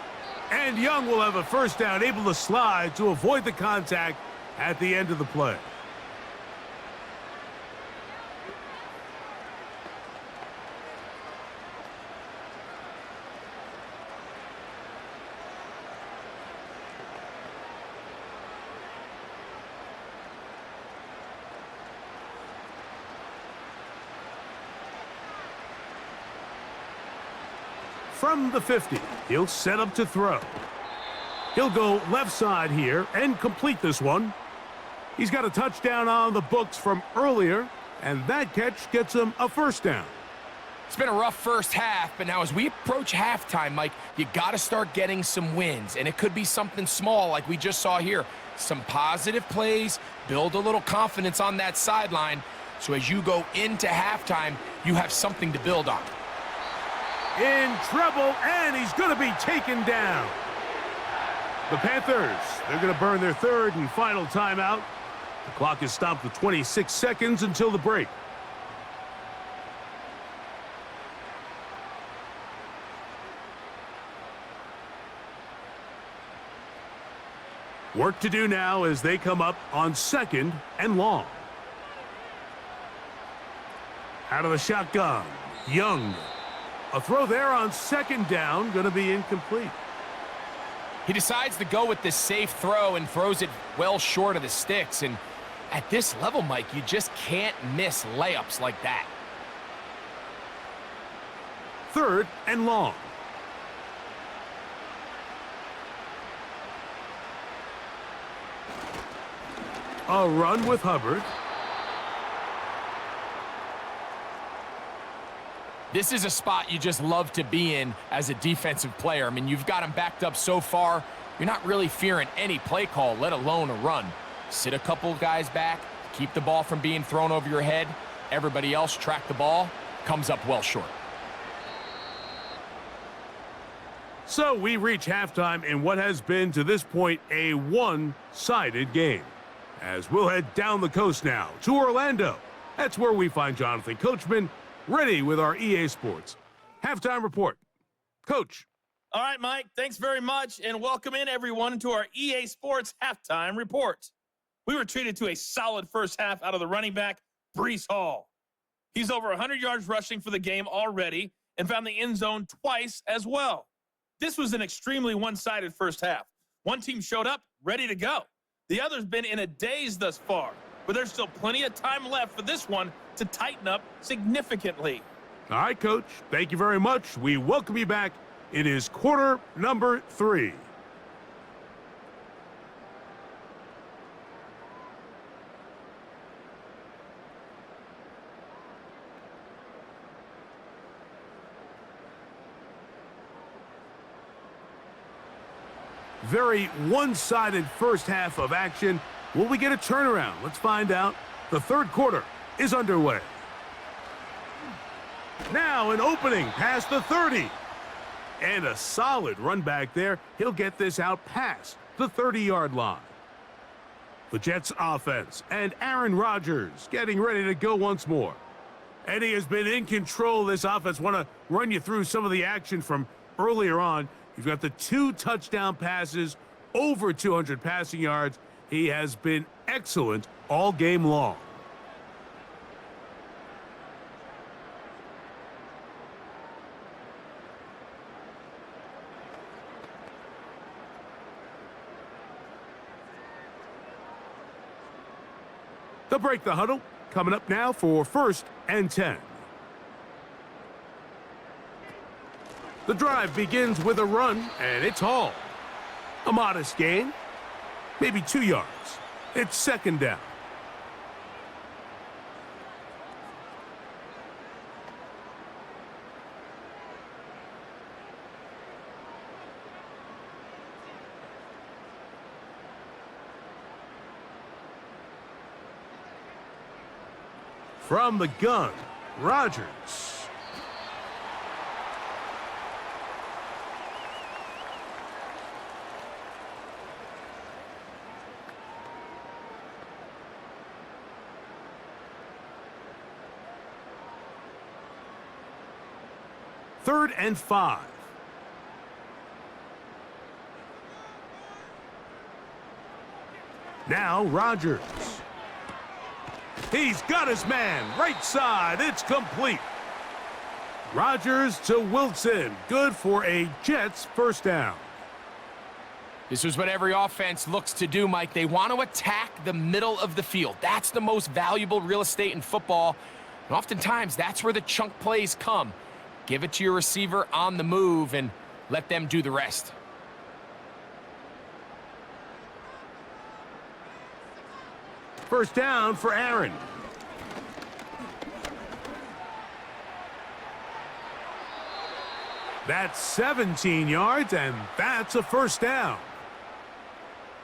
And Young will have a first down, able to slide to avoid the contact at the end of the play. From the 50, he'll set up to throw. He'll go left side here and complete this one. He's got a touchdown on the books from earlier, and that catch gets him a first down. It's been a rough first half, but now as we approach halftime, Mike, you got to start getting some wins, and it could be something small like we just saw here. Some positive plays, build a little confidence on that sideline, so as you go into halftime, you have something to build on. In trouble, and he's going to be taken down. The Panthers, they're going to burn their 3rd and final timeout. The clock is stopped with 26 seconds until the break. Work to do now as they come up on 2nd and long. Out of the shotgun, Young. A throw there on 2nd down, going to be incomplete. He decides to go with this safe throw and throws it well short of the sticks. And at this level, Mike, you just can't miss layups like that. 3rd and long. A run with Hubbard. This is a spot you just love to be in as a defensive player. I mean, you've got him backed up so far, you're not really fearing any play call, let alone a run. Sit a couple guys back, keep the ball from being thrown over your head. Everybody else track the ball, comes up well short. So we reach halftime in what has been, to this point, a one-sided game. As we'll head down the coast now to Orlando. That's where we find Jonathan Coachman, ready with our EA Sports halftime report. Coach. All right, Mike, thanks very much, and welcome in, everyone, to our EA Sports halftime report. We were treated to a solid first half out of the running back, Breece Hall. He's over 100 yards rushing for the game already and found the end zone twice as well. This was an extremely one-sided first half. One team showed up, ready to go. The other's been in a daze thus far, but there's still plenty of time left for this one to tighten up significantly. All right, Coach. Thank you very much. We welcome you back. It is quarter number 3. Very one-sided first half of action. Will we get a turnaround? Let's find out. The third quarter is underway. Now an opening past the 30. And a solid run back there. He'll get this out past the 30-yard line. The Jets offense and Aaron Rodgers getting ready to go once more. And he has been in control of this offense. Want to run you through some of the action from earlier on. You've got the 2 touchdown passes, over 200 passing yards. He has been excellent all game long. They'll break the huddle. Coming up now for 1st and 10. The drive begins with a run, and it's Hall. A modest gain, maybe 2 yards. It's 2nd down. From the gun, Rodgers. Third and 5. Now Rodgers. He's got his man, right side, it's complete. Rodgers to Wilson, good for a Jets first down. This is what every offense looks to do, Mike. They want to attack the middle of the field. That's the most valuable real estate in football. And oftentimes, that's where the chunk plays come. Give it to your receiver on the move and let them do the rest. First down for Aaron. That's 17 yards, and that's a first down.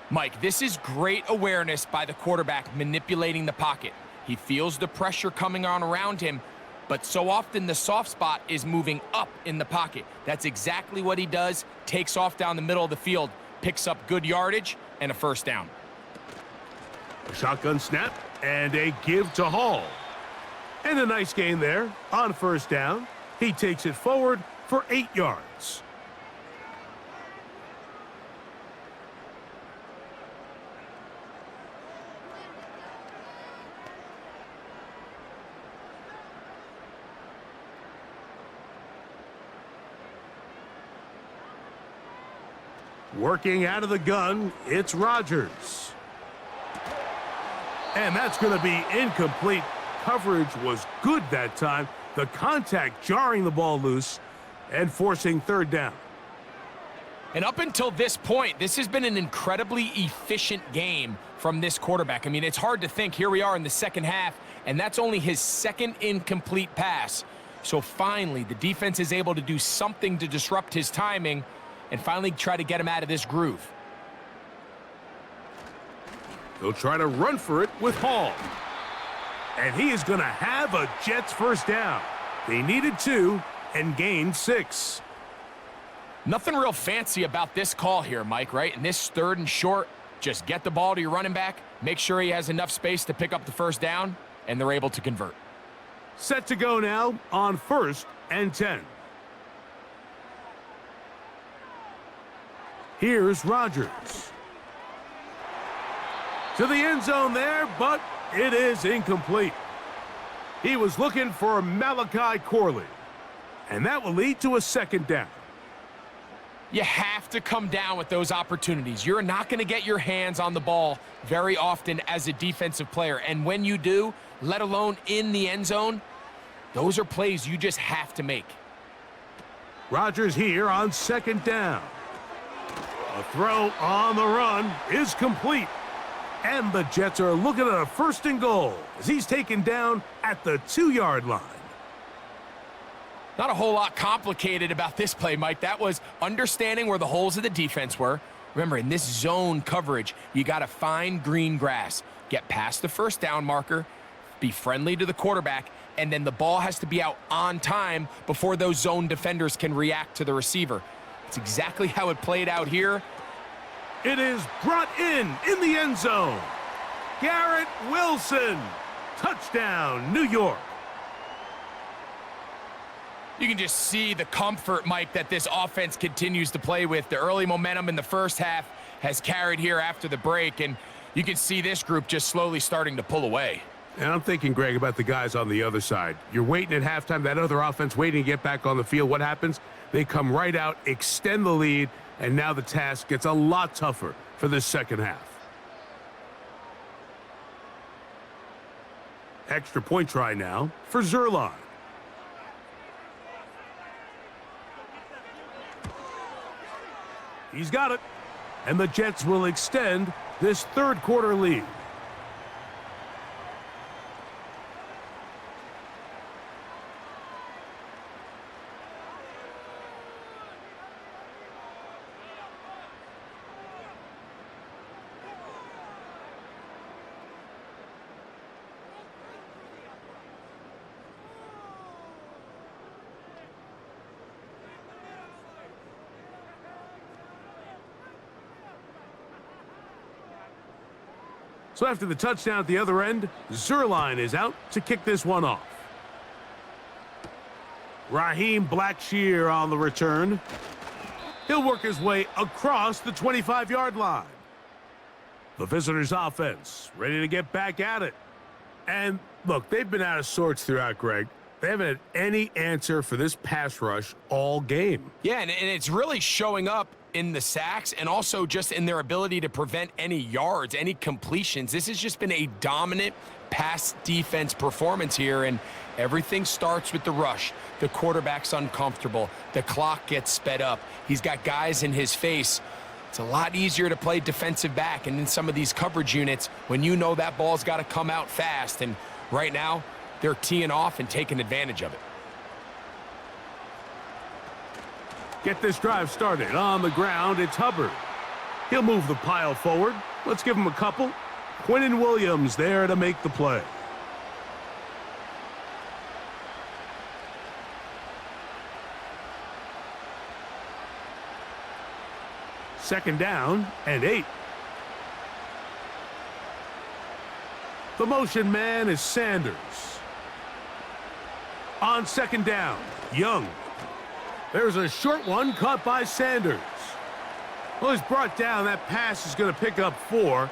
Mike, this is great awareness by the quarterback manipulating the pocket. He feels the pressure coming on around him, but so often the soft spot is moving up in the pocket. That's exactly what he does, takes off down the middle of the field, picks up good yardage, and a first down. A shotgun snap and a give to Hall. And a nice gain there on first down. He takes it forward for 8 yards. Working out of the gun, it's Rodgers. And that's going to be incomplete. Coverage was good that time. The contact jarring the ball loose and forcing third down. And up until this point, this has been an incredibly efficient game from this quarterback. I mean, it's hard to think. Here we are in the second half, and that's only his second incomplete pass. So finally, the defense is able to do something to disrupt his timing and finally try to get him out of this groove. They'll try to run for it with Hall. And he is going to have a Jets first down. They needed 2 and gained 6. Nothing real fancy about this call here, Mike, right? And this 3rd and short, just get the ball to your running back, make sure he has enough space to pick up the first down, and they're able to convert. Set to go now on 1st and 10. Here's Rodgers. To the end zone there, but it is incomplete. He was looking for Malachi Corley, and that will lead to a second down. You have to come down with those opportunities. You're not going to get your hands on the ball very often as a defensive player, and when you do, let alone in the end zone, those are plays you just have to make. Rodgers here on second down. A throw on the run is complete. And the Jets are looking at a 1st and goal as he's taken down at the 2-yard line. Not a whole lot complicated about this play, Mike. That was understanding where the holes of the defense were, Remember, in this zone coverage, you got to find green grass, get past the first down marker, be friendly to the quarterback, and then the ball has to be out on time before those zone defenders can react to the receiver. It's exactly how it played out here. It is brought in the end zone. Garrett Wilson, touchdown, New York. You can just see the comfort, Mike, that this offense continues to play with. The early momentum in the first half has carried here after the break, and you can see this group just slowly starting to pull away. And I'm thinking, Greg, about the guys on the other side. You're waiting at halftime, that other offense waiting to get back on the field. What happens? They come right out, extend the lead, and now the task gets a lot tougher for this second half. Extra point try now for Zerline. He's got it. And the Jets will extend this third quarter lead. So after the touchdown at the other end, Zerline is out to kick this one off. Raheem Blackshear on the return. He'll work his way across the 25-yard line. The visitors' offense ready to get back at it. And look, they've been out of sorts throughout, Greg. They haven't had any answer for this pass rush all game. Yeah, and it's really showing up in the sacks and also just in their ability to prevent any yards, any completions. This has just been a dominant pass defense performance here, and everything starts with the rush. The quarterback's uncomfortable. The clock gets sped up. He's got guys in his face. It's a lot easier to play defensive back and in some of these coverage units when you know that ball's got to come out fast, and right now they're teeing off and taking advantage of it. Get this drive started. On the ground, it's Hubbard. He'll move the pile forward. Let's give him a couple. Quinnen Williams there to make the play. Second down and 8. The motion man is Sanders. On second down, Young. There's a short one caught by Sanders. Well, he's brought down. That pass is going to pick up 4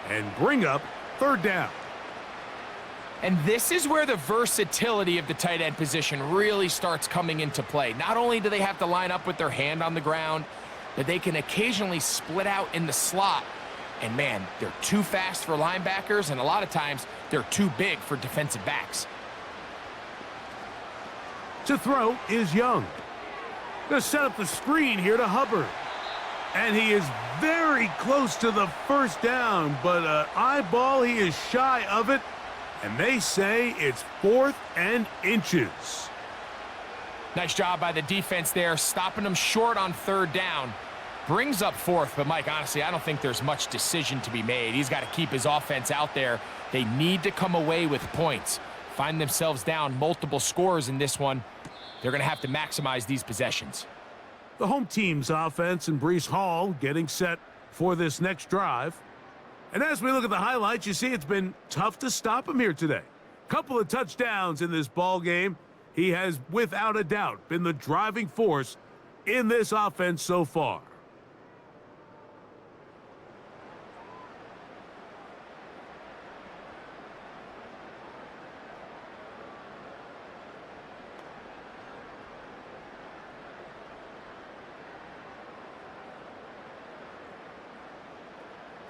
and bring up third down. And this is where the versatility of the tight end position really starts coming into play. Not only do they have to line up with their hand on the ground, but they can occasionally split out in the slot. And man, they're too fast for linebackers, and a lot of times they're too big for defensive backs. To throw is Young. Going to set up the screen here to Hubbard. And he is very close to the first down, but eyeball, he is shy of it. And they say it's 4th and inches. Nice job by the defense there, stopping them short on third down. Brings up 4th, but Mike, honestly, I don't think there's much decision to be made. He's got to keep his offense out there. They need to come away with points. Find themselves down multiple scores in this one. They're going to have to maximize these possessions. The home team's offense and Breece Hall getting set for this next drive. And as we look at the highlights, you see it's been tough to stop him here today. Couple of touchdowns in this ball game. He has, without a doubt, been the driving force in this offense so far.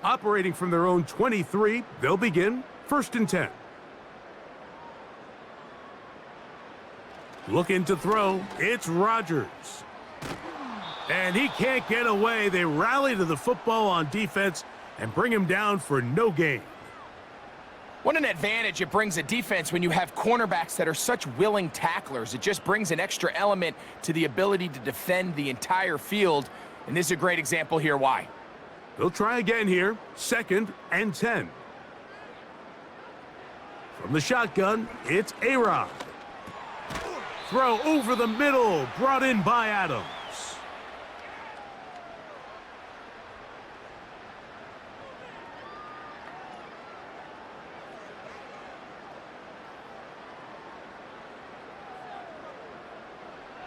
Operating from their own 23, they'll begin 1st and 10. Looking to throw, it's Rodgers. And he can't get away. They rally to the football on defense and bring him down for no gain. What an advantage it brings a defense when you have cornerbacks that are such willing tacklers. It just brings an extra element to the ability to defend the entire field. And this is a great example here why. He'll try again here. 2nd and 10. From the shotgun, it's A-Rod. Throw over the middle, brought in by Adams.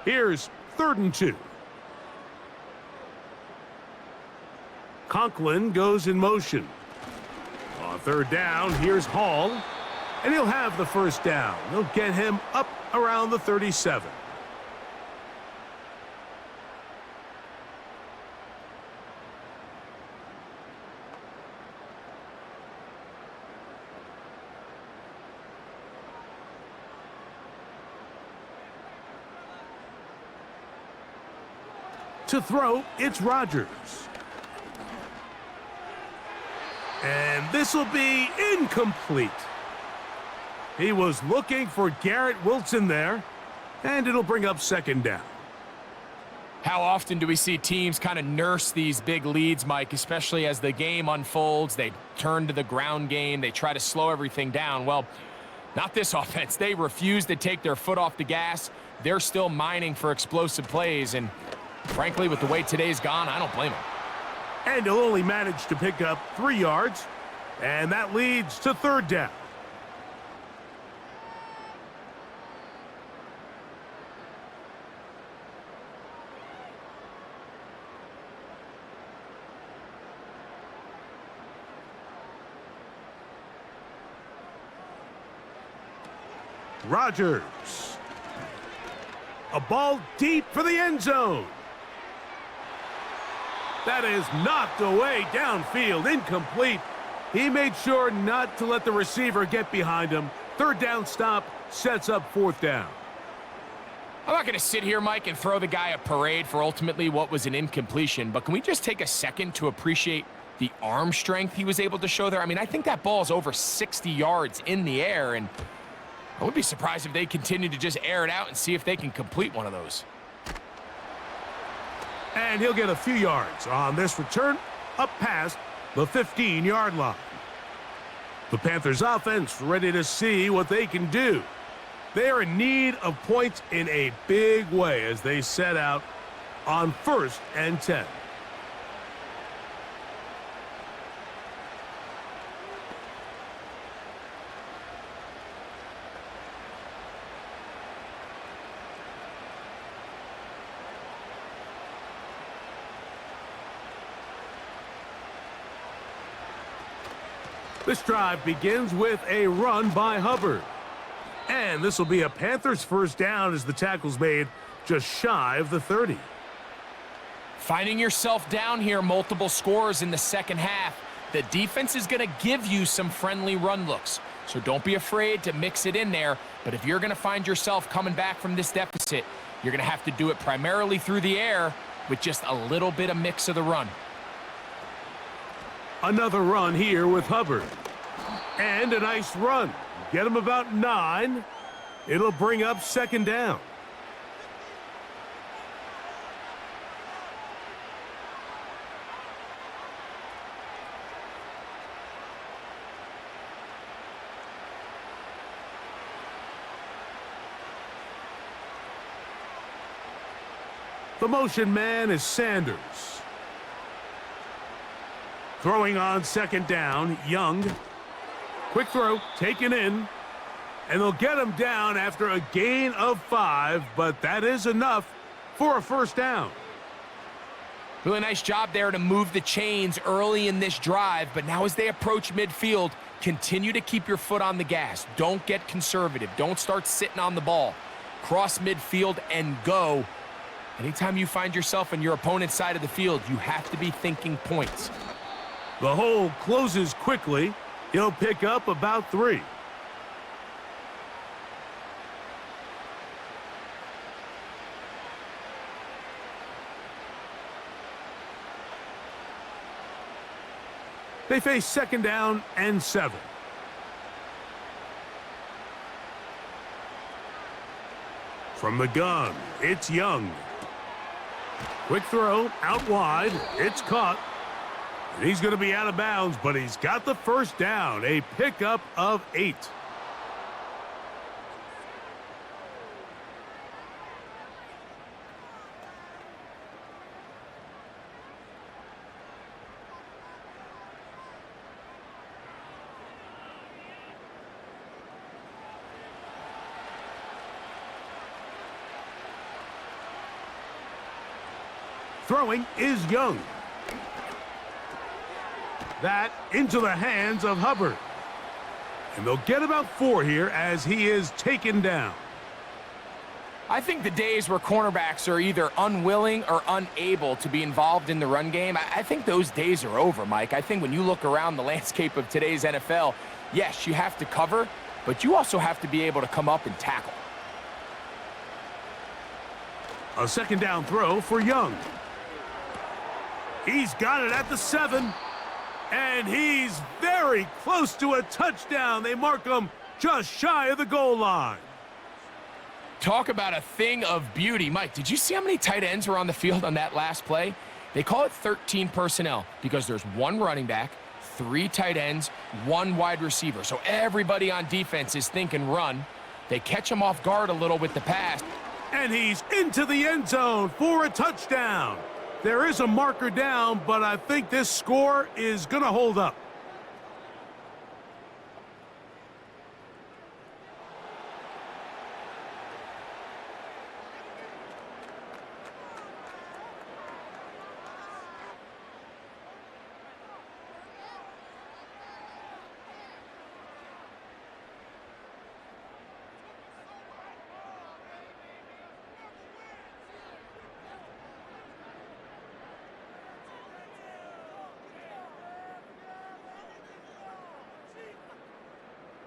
Here's 3rd and 2. Conklin goes in motion. On 3rd down, here's Hall. And he'll have the 1st down. They'll get him up around the 37. To throw, it's Rodgers. And this will be incomplete. He was looking for Garrett Wilson there, and it'll bring up 2nd down. How often do we see teams kind of nurse these big leads, Mike, especially as the game unfolds? They turn to the ground game. They try to slow everything down. Well, not this offense. They refuse to take their foot off the gas. They're still mining for explosive plays, and frankly, with the way today's gone, I don't blame them. And he'll only manage to pick up 3 yards, and that leads to 3rd down. Rodgers. A ball deep for the end zone. That is knocked away downfield, incomplete. He made sure not to let the receiver get behind him. 3rd down stop sets up 4th down. I'm not going to sit here, Mike, and throw the guy a parade for ultimately what was an incompletion, but can we just take a second to appreciate the arm strength he was able to show there? I mean, I think that ball is over 60 yards in the air, and I would be surprised if they continue to just air it out and see if they can complete one of those. And he'll get a few yards on this return up past the 15-yard line. The Panthers offense ready to see what they can do. They are in need of points in a big way as they set out on 1st and 10. This drive begins with a run by Hubbard. And this will be a Panthers 1st down as the tackle's made just shy of the 30. Finding yourself down here, multiple scores in the 2nd half. The defense is going to give you some friendly run looks. So don't be afraid to mix it in there. But if you're going to find yourself coming back from this deficit, you're going to have to do it primarily through the air with just a little bit of mix of the run. Another run here with Hubbard. And a nice run. Get him about 9. It'll bring up 2nd down. The motion man is Sanders. Throwing on 2nd down, Young. Quick throw, taken in. And they'll get him down after a gain of 5, but that is enough for a 1st down. Really nice job there to move the chains early in this drive, but now as they approach midfield, continue to keep your foot on the gas. Don't get conservative. Don't start sitting on the ball. Cross midfield and go. Anytime you find yourself on your opponent's side of the field, you have to be thinking points. The hole closes quickly. He'll pick up about 3. They face 2nd down and 7. From the gun, it's Young. Quick throw, out wide, it's caught. And he's going to be out of bounds, but he's got the first down, a pickup of 8. Throwing is Young. That into the hands of Hubbard. And they'll get about 4 here as he is taken down. I think the days where cornerbacks are either unwilling or unable to be involved in the run game, I think those days are over, Mike. I think when you look around the landscape of today's NFL, yes, you have to cover, but you also have to be able to come up and tackle. A second down throw for Young. He's got it at the 7. And he's very close to a touchdown. They mark him just shy of the goal line. Talk about a thing of beauty. Mike, did you see how many tight ends were on the field on that last play? They call it 13 personnel because there's 1 running back, 3 tight ends, 1 wide receiver. So everybody on defense is thinking run. They catch him off guard a little with the pass. And he's into the end zone for a touchdown. There is a marker down, but I think this score is going to hold up.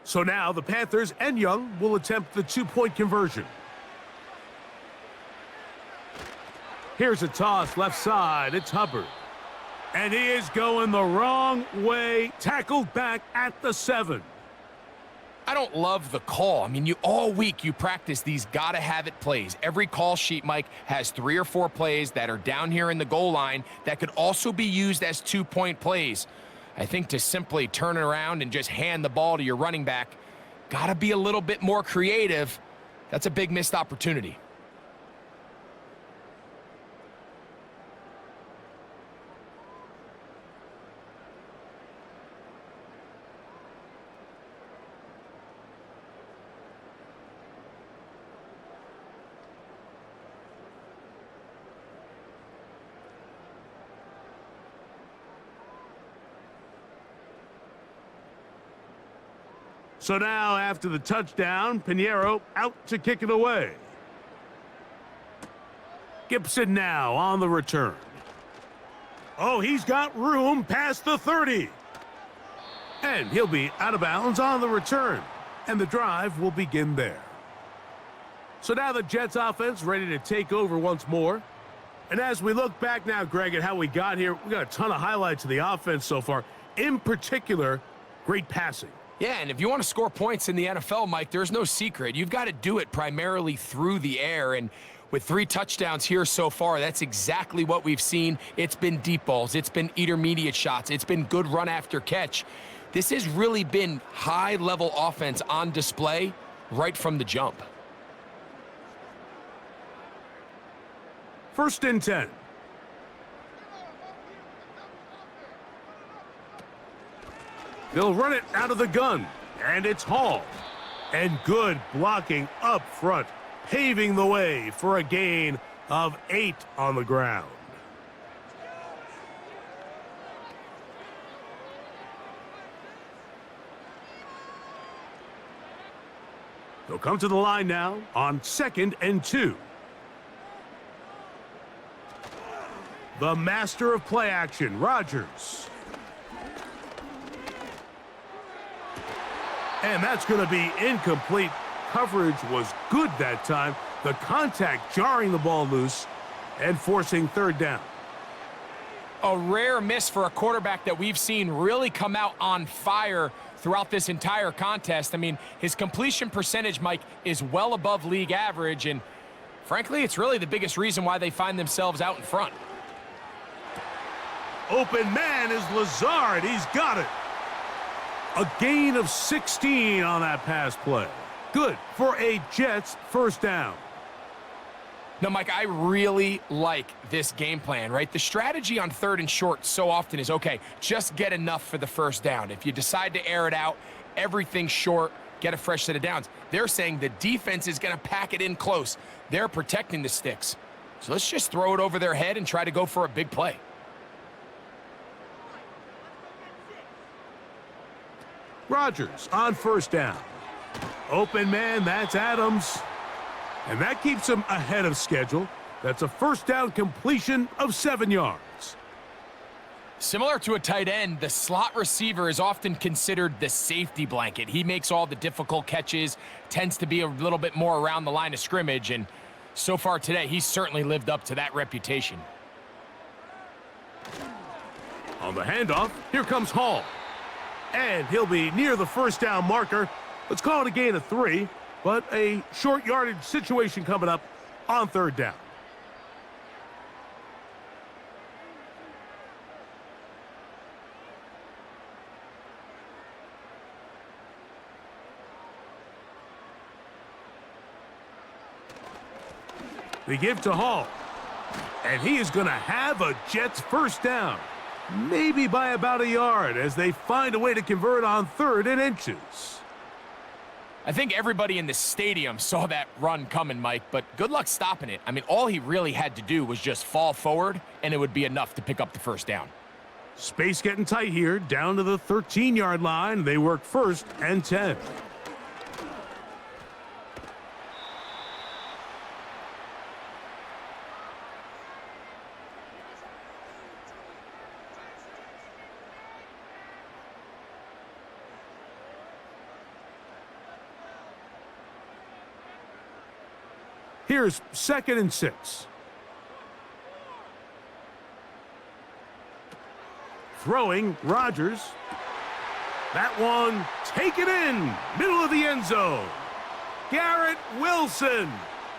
So now the Panthers and Young will attempt the 2-point conversion. Here's a toss left side. It's Hubbard. And he is going the wrong way. Tackled back at the 7. I don't love the call. I mean, all week you practice these gotta-have-it plays. Every call sheet, Mike, has 3 or 4 plays that are down here in the goal line that could also be used as 2-point plays. I think to simply turn it around and just hand the ball to your running back, got to be a little bit more creative. That's a big missed opportunity. So now, after the touchdown, Pinheiro out to kick it away. Gibson now on the return. Oh, he's got room past the 30. And he'll be out of bounds on the return. And the drive will begin there. So now the Jets offense ready to take over once more. And as we look back now, Greg, at how we got here, we got a ton of highlights of the offense so far. In particular, great passing. Yeah, and if you want to score points in the NFL, Mike, there's no secret. You've got to do it primarily through the air, and with 3 touchdowns here so far, that's exactly what we've seen. It's been deep balls. It's been intermediate shots. It's been good run after catch. This has really been high-level offense on display right from the jump. 1st and 10. They'll run it out of the gun, and it's Hall. And good blocking up front, paving the way for a gain of 8 on the ground. They'll come to the line now on 2nd and 2. The master of play action, Rodgers. And that's going to be incomplete. Coverage was good that time. The contact jarring the ball loose and forcing 3rd down. A rare miss for a quarterback that we've seen really come out on fire throughout this entire contest. I mean, his completion percentage, Mike, is well above league average, and frankly, it's really the biggest reason why they find themselves out in front. Open man is Lazard. He's got it. A gain of 16 on that pass play. Good for a Jets first down. Now, Mike, I really like this game plan, right? The strategy on 3rd and short so often is, okay, just get enough for the first down. If you decide to air it out, everything short, get a fresh set of downs. They're saying the defense is going to pack it in close. They're protecting the sticks. So let's just throw it over their head and try to go for a big play. Rodgers on first down. Open man, that's Adams. And that keeps him ahead of schedule. That's a first down completion of 7 yards. Similar to a tight end, the slot receiver is often considered the safety blanket. He makes all the difficult catches, tends to be a little bit more around the line of scrimmage, and so far today, he's certainly lived up to that reputation. On the handoff, here comes Hall. And he'll be near the first down marker. Let's call it a gain of 3. But a short yardage situation coming up on 3rd down. They give to Hall. And he is going to have a Jets first down. Maybe by about a yard as they find a way to convert on 3rd and inches. I think everybody in the stadium saw that run coming, Mike, but good luck stopping it. I mean, all he really had to do was just fall forward, and it would be enough to pick up the first down. Space getting tight here, down to the 13-yard line. They work 1st and 10. Here's 2nd and 6. Throwing, Rodgers. That one, take it in, middle of the end zone. Garrett Wilson,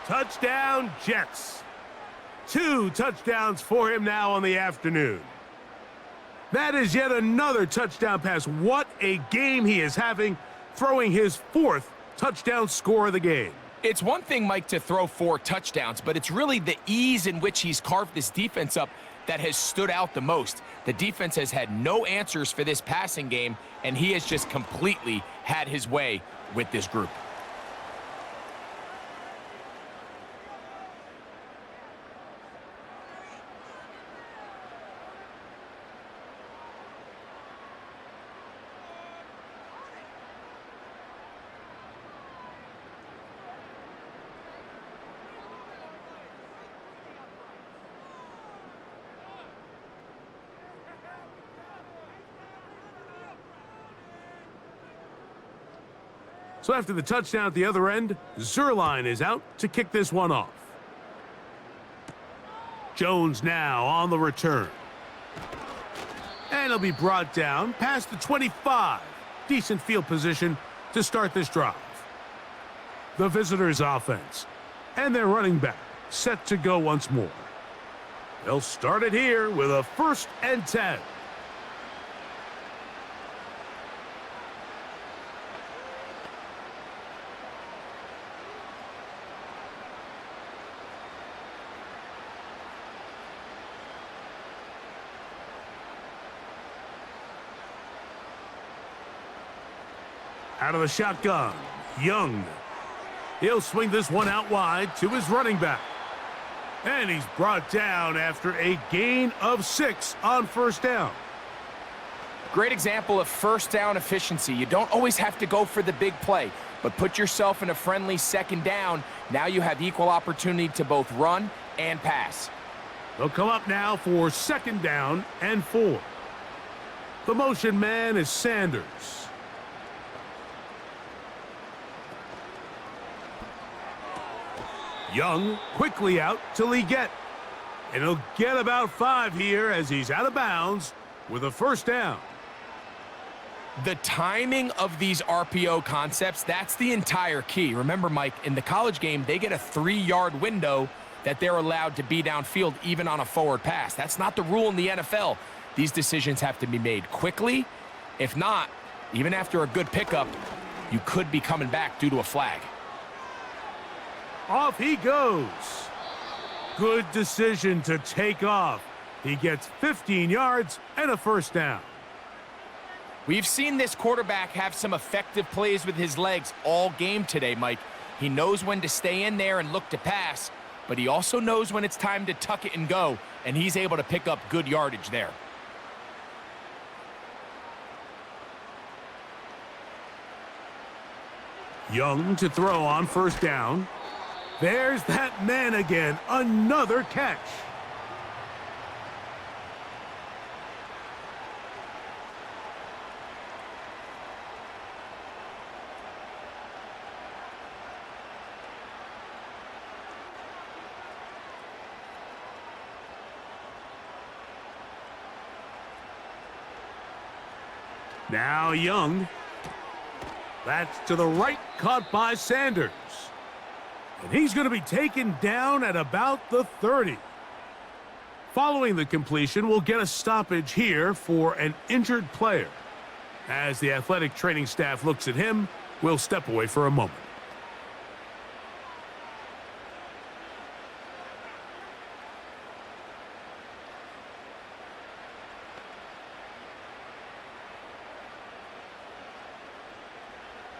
touchdown Jets. 2 touchdowns for him now on the afternoon. That is yet another touchdown pass. What a game he is having, throwing his 4th touchdown score of the game. It's one thing, Mike, to throw 4 touchdowns, but it's really the ease in which he's carved this defense up that has stood out the most. The defense has had no answers for this passing game, and he has just completely had his way with this group. So after the touchdown at the other end, Zerline is out to kick this one off. Jones now on the return. And he'll be brought down past the 25. Decent field position to start this drive. The visitors' offense and their running back set to go once more. They'll start it here with a 1st and 10. Out of the shotgun, Young. He'll swing this one out wide to his running back. And he's brought down after a gain of 6 on 1st down. Great example of first down efficiency. You don't always have to go for the big play, but put yourself in a friendly 2nd down. Now you have equal opportunity to both run and pass. They'll come up now for 2nd down and 4. The motion man is Sanders. Young quickly out to Leggett. And he'll get about 5 here as he's out of bounds with a 1st down. The timing of these RPO concepts, that's the entire key. Remember, Mike, in the college game, they get a 3-yard window that they're allowed to be downfield even on a forward pass. That's not the rule in the NFL. these decisions have to be made quickly. If not, even after a good pickup, you could be coming back due to a flag. Off he goes. Good decision to take off. He gets 15 yards and a first down. We've seen this quarterback have some effective plays with his legs all game today, Mike. He knows when to stay in there and look to pass, but he also knows when it's time to tuck it and go, and he's able to pick up good yardage there. Young to throw on first down. There's that man again. Another catch. Now Young. That's to the right, caught by Sanders. And he's going to be taken down at about the 30. Following the completion, we'll get a stoppage here for an injured player. As the athletic training staff looks at him, we'll step away for a moment.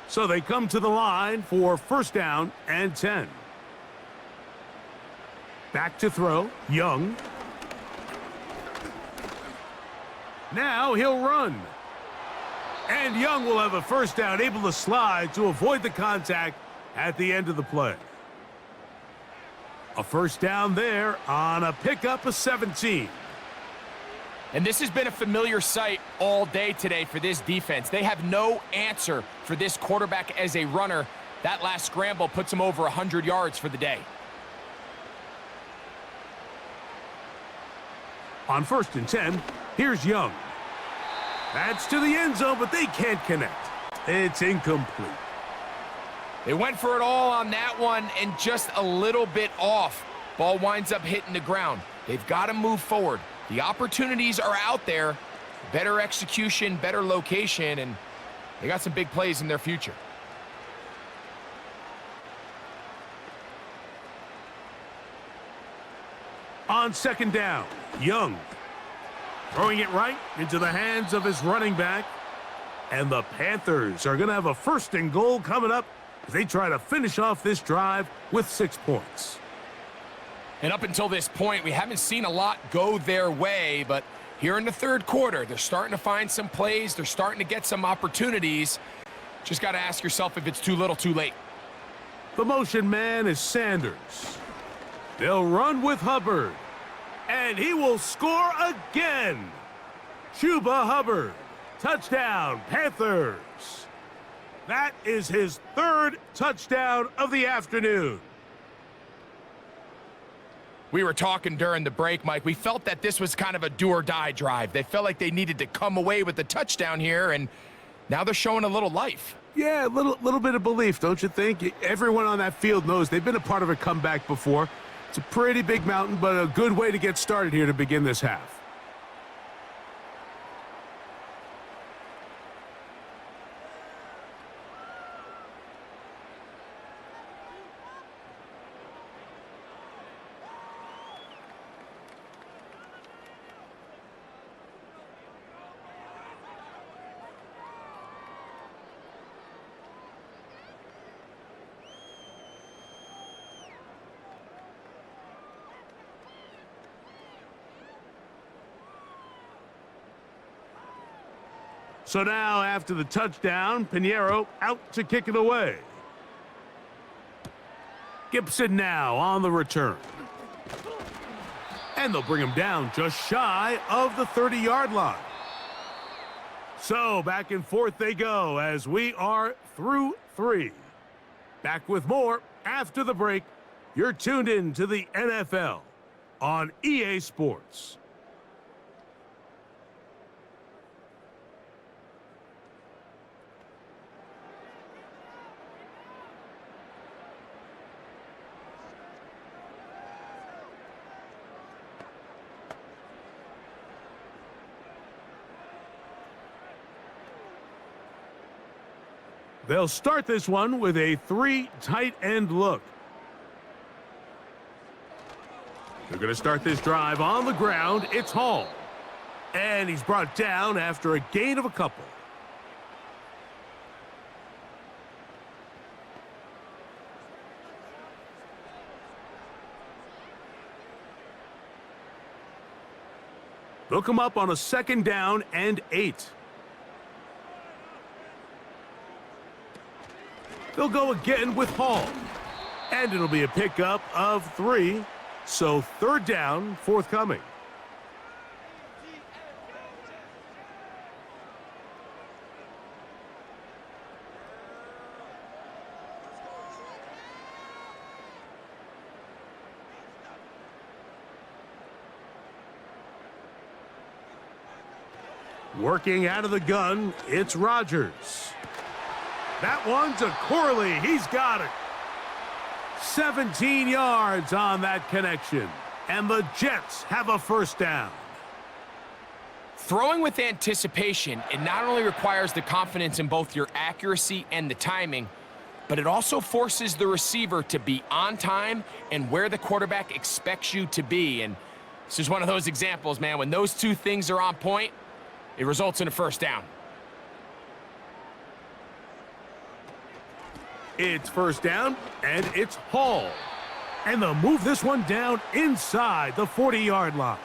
So they come to the line for first down and 10. Back to throw, Young. Now he'll run. And Young will have a first down, able to slide to avoid the contact at the end of the play. A first down there on a pickup of 17. And this has been a familiar sight all day today for this defense. They have no answer for this quarterback as a runner. That last scramble puts him over 100 yards for the day. On first and 10, here's Young. That's to the end zone, but they can't connect. It's incomplete. They went for it all on that one and just a little bit off. Ball winds up hitting the ground. They've got to move forward. The opportunities are out there. Better execution, better location, and they got some big plays in their future. On second down, Young. Throwing it right into the hands of his running back. And the Panthers are going to have a first and goal coming up as they try to finish off this drive with 6 points. And up until this point, we haven't seen a lot go their way, but here in the third quarter, they're starting to find some plays. They're starting to get some opportunities. Just got to ask yourself if it's too little, too late. The motion man is Sanders. They'll run with Hubbard. And he will score again. Chuba Hubbard. Touchdown, Panthers. That is his third touchdown of the afternoon. We were talking during the break, Mike. We felt that this was kind of a do-or-die drive. They felt like they needed to come away with the touchdown here, and now they're showing a little life. Yeah, a little bit of belief, don't you think? Everyone on that field knows they've been a part of a comeback before. It's a pretty big mountain, but a good way to get started here to begin this half. So now, after the touchdown, Pinheiro out to kick it away. Gibson now on the return. And they'll bring him down just shy of the 30-yard line. So back and forth they go as we are through 3. Back with more after the break. You're tuned in to the NFL on EA Sports. They'll start this one with a 3 tight end look. They're going to start this drive on the ground. It's Hall. And he's brought down after a gain of a couple. They'll come up on a 2nd down and 8. They'll go again with Hall. And it'll be a pickup of 3. So 3rd down, forthcoming. Working out of the gun, it's Rodgers. That one's a Corley. He's got it. 17 yards on that connection. And the Jets have a 1st down. Throwing with anticipation, it not only requires the confidence in both your accuracy and the timing, but it also forces the receiver to be on time and where the quarterback expects you to be. And this is one of those examples, man. When those two things are on point, it results in a 1st down. It's 1st down, and it's Hall. And they'll move this one down inside the 40-yard line.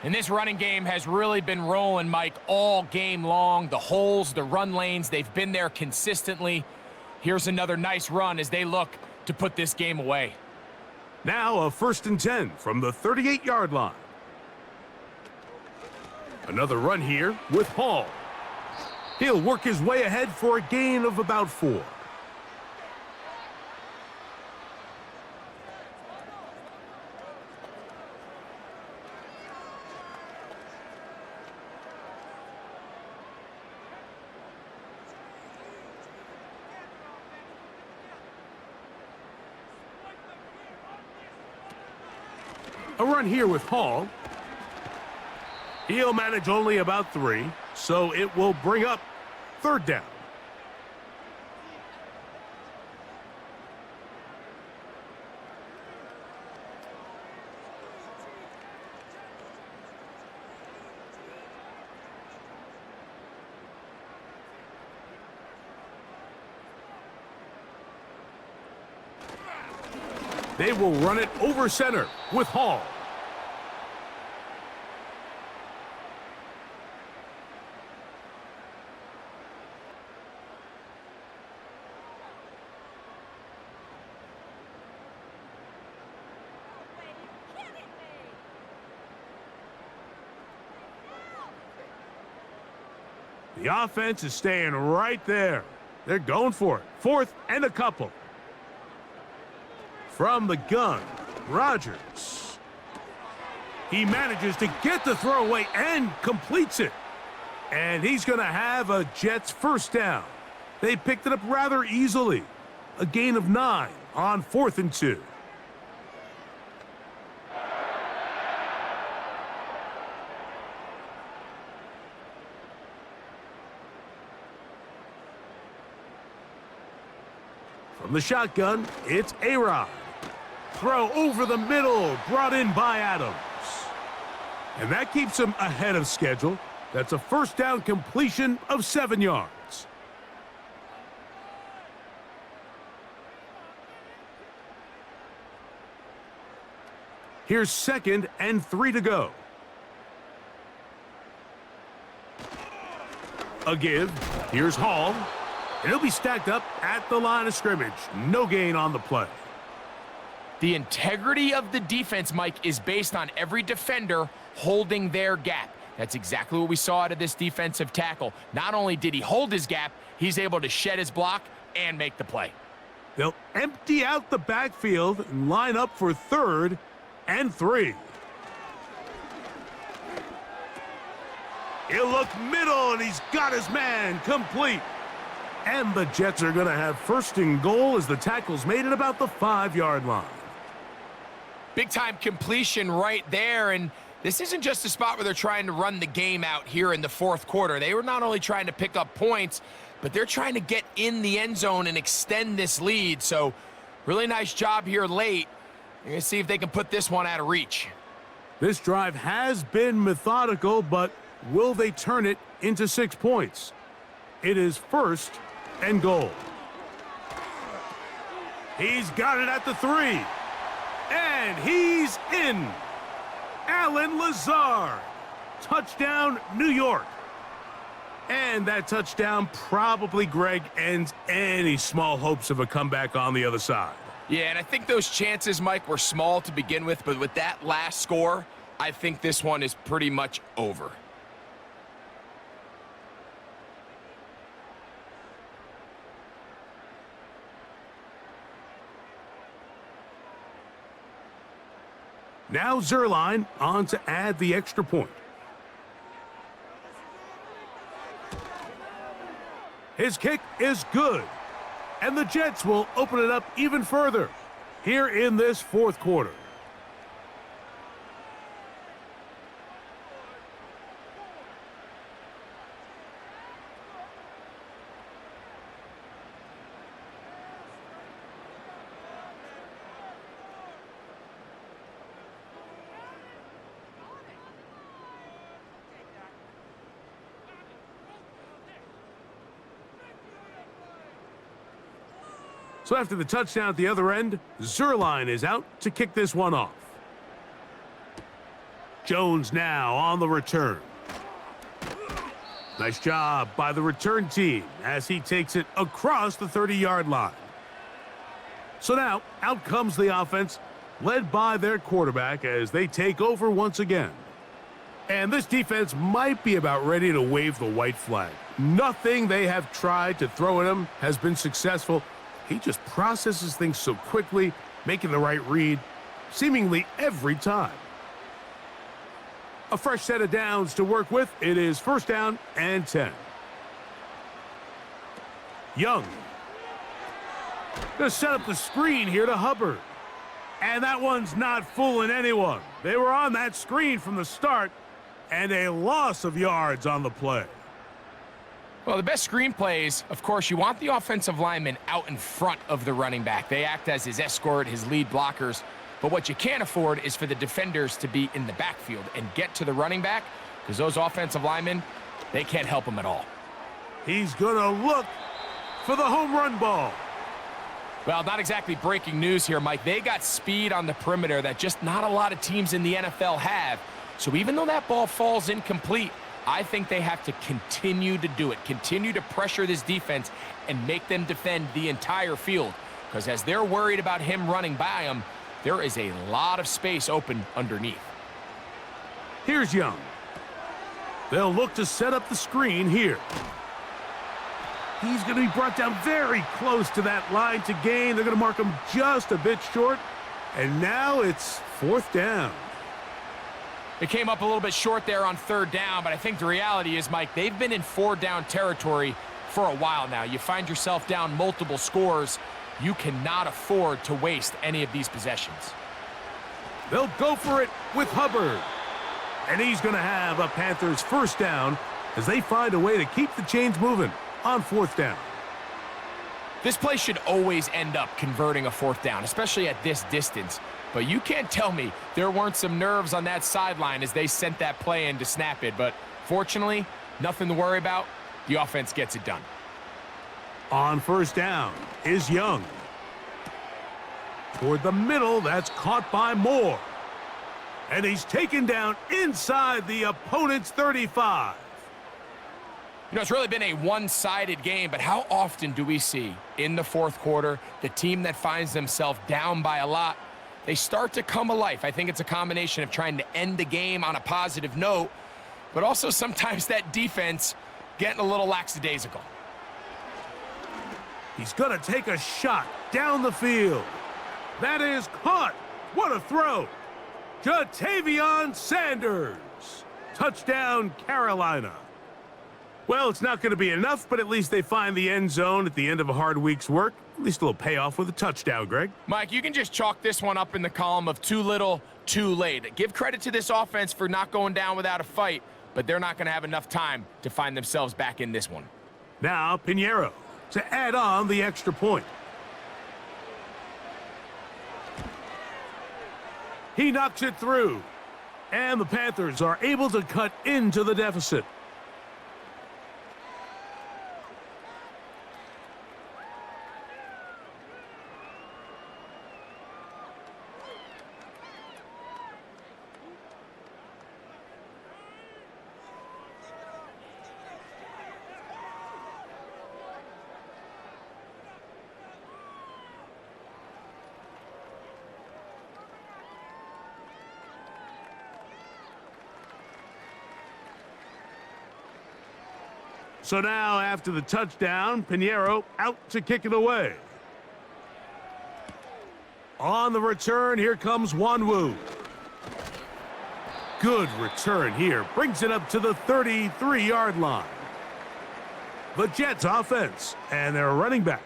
And this running game has really been rolling, Mike, all game long. The holes, the run lanes, they've been there consistently. Here's another nice run as they look to put this game away. Now a 1st and 10 from the 38-yard line. Another run here with Hall. He'll work his way ahead for a gain of about 4. A run here with Hall. He'll manage only about 3, so it will bring up 3rd down. They will run it over center with Hall. The offense is staying right there. They're going for it. 4th and a couple. From the gun, Rodgers. He manages to get the throw away and completes it. And he's going to have a Jets 1st down. They picked it up rather easily. A gain of 9 on 4th and 2. From the shotgun, it's A-Rod. Throw over the middle, brought in by Adams. And that keeps him ahead of schedule. That's a 1st down completion of 7 yards. Here's 2nd and 3 to go. A give. Here's Hall. And he'll be stacked up at the line of scrimmage. No gain on the play. The integrity of the defense, Mike, is based on every defender holding their gap. That's exactly what we saw out of this defensive tackle. Not only did he hold his gap, he's able to shed his block and make the play. They'll empty out the backfield and line up for 3rd and 3. He'll look middle, and he's got his man complete. And the Jets are going to have 1st and goal as the tackle's made at about the 5-yard line. Big-time completion right there, and This isn't just a spot where they're trying to run the game out here in the fourth quarter. They were not only trying to pick up points, but they're trying to get in the end zone and extend this lead. So really nice job here late. You're going to see if they can put this one out of reach. This drive has been methodical, but will they turn it into 6 points? It is 1st and goal. He's got it at the 3. And he's in. Allen Lazard. Touchdown, New York. And that touchdown probably, Greg, ends any small hopes of a comeback on the other side. Yeah, and I think those chances, Mike, were small to begin with, but with that last score, I think this one is pretty much over. Now Zerline on to add the extra point. His kick is good. And the Jets will open it up even further here in this fourth quarter. So after the touchdown at the other end, Zerline is out to kick this one off. Jones now on the return. Nice job by the return team as he takes it across the 30-yard line. So now out comes the offense, led by their quarterback as they take over once again. And this defense might be about ready to wave the white flag. Nothing they have tried to throw at him has been successful. He just processes things so quickly, making the right read, seemingly every time. A fresh set of downs to work with. It is 1st down and 10. Young. Gonna set up the screen here to Hubbard. And that one's not fooling anyone. They were on that screen from the start, and a loss of yards on the play. Well, the best screen plays, of course, you want the offensive lineman out in front of the running back. They act as his escort, his lead blockers. But what you can't afford is for the defenders to be in the backfield and get to the running back, because those offensive linemen, they can't help him at all. He's going to look for the home run ball. Well, not exactly breaking news here, Mike. They got speed on the perimeter that just not a lot of teams in the NFL have. So even though that ball falls incomplete, I think they have to continue to do it, continue to pressure this defense and make them defend the entire field. Because as they're worried about him running by them, there is a lot of space open underneath. Here's Young. They'll look to set up the screen here. He's going to be brought down very close to that line to gain. They're going to mark him just a bit short. And now it's 4th down. It came up a little bit short there on 3rd down, but I think the reality is, Mike, they've been in 4-down territory for a while now. You find yourself down multiple scores. You cannot afford to waste any of these possessions. They'll go for it with Hubbard. And he's going to have a Panthers 1st down as they find a way to keep the chains moving on 4th down. This play should always end up converting a 4th down, especially at this distance. But you can't tell me there weren't some nerves on that sideline as they sent that play in to snap it. But fortunately, nothing to worry about. The offense gets it done. On 1st down is Young. Toward the middle, that's caught by Moore. And he's taken down inside the opponent's 35. You know, it's really been a one-sided game, but how often do we see in the 4th quarter the team that finds themselves down by a lot, they start to come alive? I think it's a combination of trying to end the game on a positive note, but also sometimes that defense getting a little lackadaisical. He's going to take a shot down the field. That is caught. What a throw. Jatavion Sanders. Touchdown, Carolina. Well, it's not going to be enough, but at least they find the end zone at the end of a hard week's work. At least a little payoff with a touchdown, Greg. Mike, you can just chalk this one up in the column of too little, too late. Give credit to this offense for not going down without a fight, but they're not going to have enough time to find themselves back in this one. Now, Pinheiro to add on the extra point. He knocks it through, and the Panthers are able to cut into the deficit. So now, after the touchdown, Pinheiro out to kick it away. On the return, here comes Wanwu. Good return here. Brings it up to the 33-yard line. The Jets offense and their running back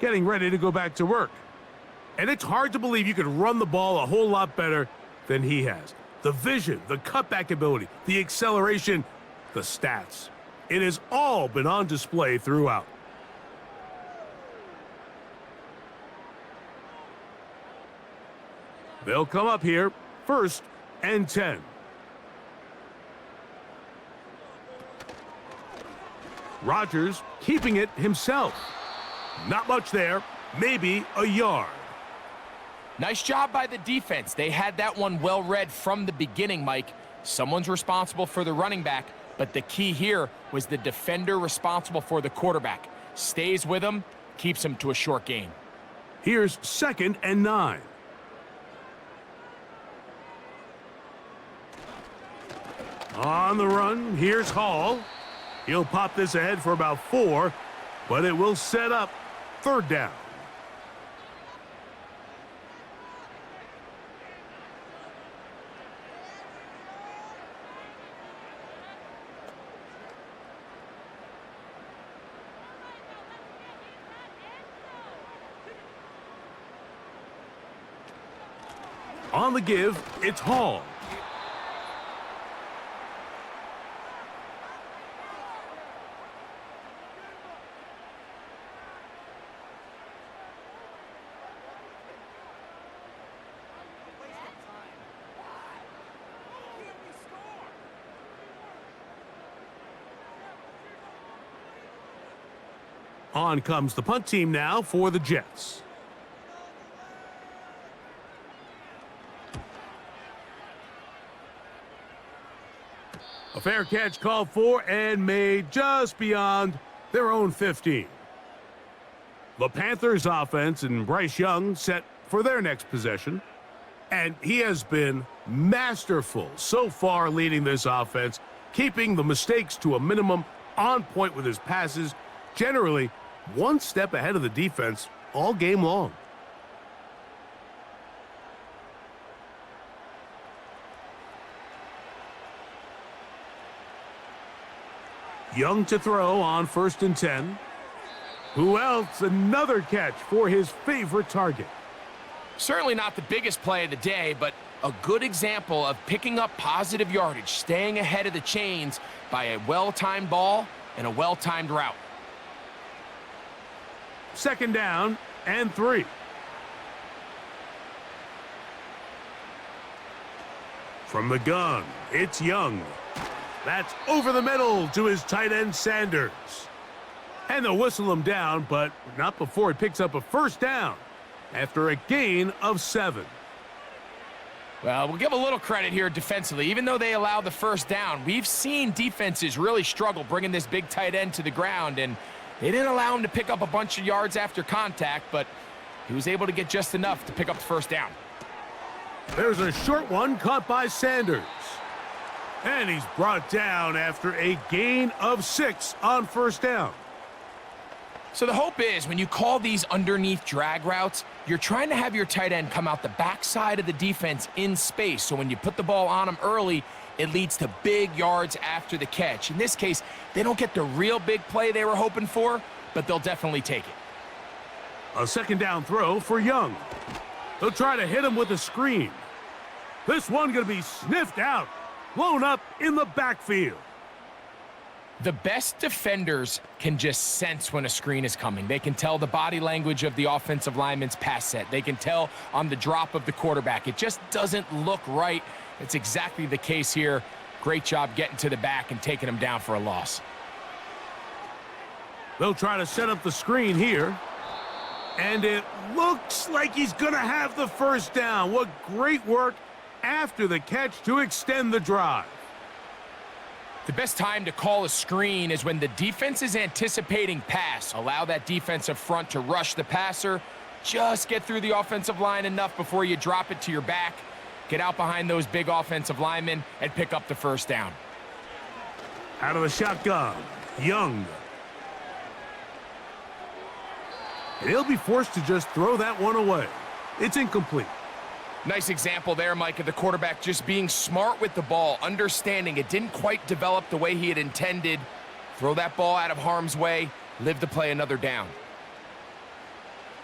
getting ready to go back to work. And it's hard to believe you could run the ball a whole lot better than he has. The vision, the cutback ability, the acceleration, the stats. It has all been on display throughout. They'll come up here, 1st and 10. Rodgers keeping it himself. Not much there, maybe a yard. Nice job by the defense. They had that one well read from the beginning, Mike. Someone's responsible for the running back, but the key here was the defender responsible for the quarterback. Stays with him, keeps him to a short gain. Here's 2nd and 9. On the run, here's Hall. He'll pop this ahead for about 4, but it will set up 3rd down. On the give, it's Hall. On comes the punt team now for the Jets. A fair catch called for and made just beyond their own 15. The Panthers offense and Bryce Young set for their next possession. And he has been masterful so far leading this offense, keeping the mistakes to a minimum, on point with his passes, generally one step ahead of the defense all game long. Young to throw on 1st and 10. Who else? Another catch for his favorite target. Certainly not the biggest play of the day, but a good example of picking up positive yardage, staying ahead of the chains by a well-timed ball and a well-timed route. 2nd down and 3. From the gun, it's Young. That's over the middle to his tight end, Sanders. And they'll whistle him down, but not before he picks up a 1st down after a gain of 7. Well, we'll give a little credit here defensively. Even though they allowed the 1st down, we've seen defenses really struggle bringing this big tight end to the ground, and they didn't allow him to pick up a bunch of yards after contact, but he was able to get just enough to pick up the 1st down. There's a short one caught by Sanders. And he's brought down after a gain of 6 on 1st down. So the hope is when you call these underneath drag routes, you're trying to have your tight end come out the backside of the defense in space. So when you put the ball on him early, it leads to big yards after the catch. In this case, they don't get the real big play they were hoping for, but they'll definitely take it. A second down throw for Young. They'll try to hit him with a screen. This one going to be sniffed out, blown up in the backfield. The best defenders can just sense when a screen is coming. They can tell the body language of the offensive lineman's pass set. They can tell on the drop of the quarterback. It just doesn't look right. It's exactly the case here. Great job getting to the back and taking him down for a loss. They'll try to set up the screen here. And it looks like he's going to have the first down. What great work after the catch to extend the drive. The best time to call a screen is when the defense is anticipating pass. Allow that defensive front to rush the passer. Just get through the offensive line enough before you drop it to your back. Get out behind those big offensive linemen and pick up the first down. Out of the shotgun, Young. And he'll be forced to just throw that one away. It's incomplete. Nice example there, Mike, of the quarterback just being smart with the ball, understanding it didn't quite develop the way he had intended. Throw that ball out of harm's way, live to play another down.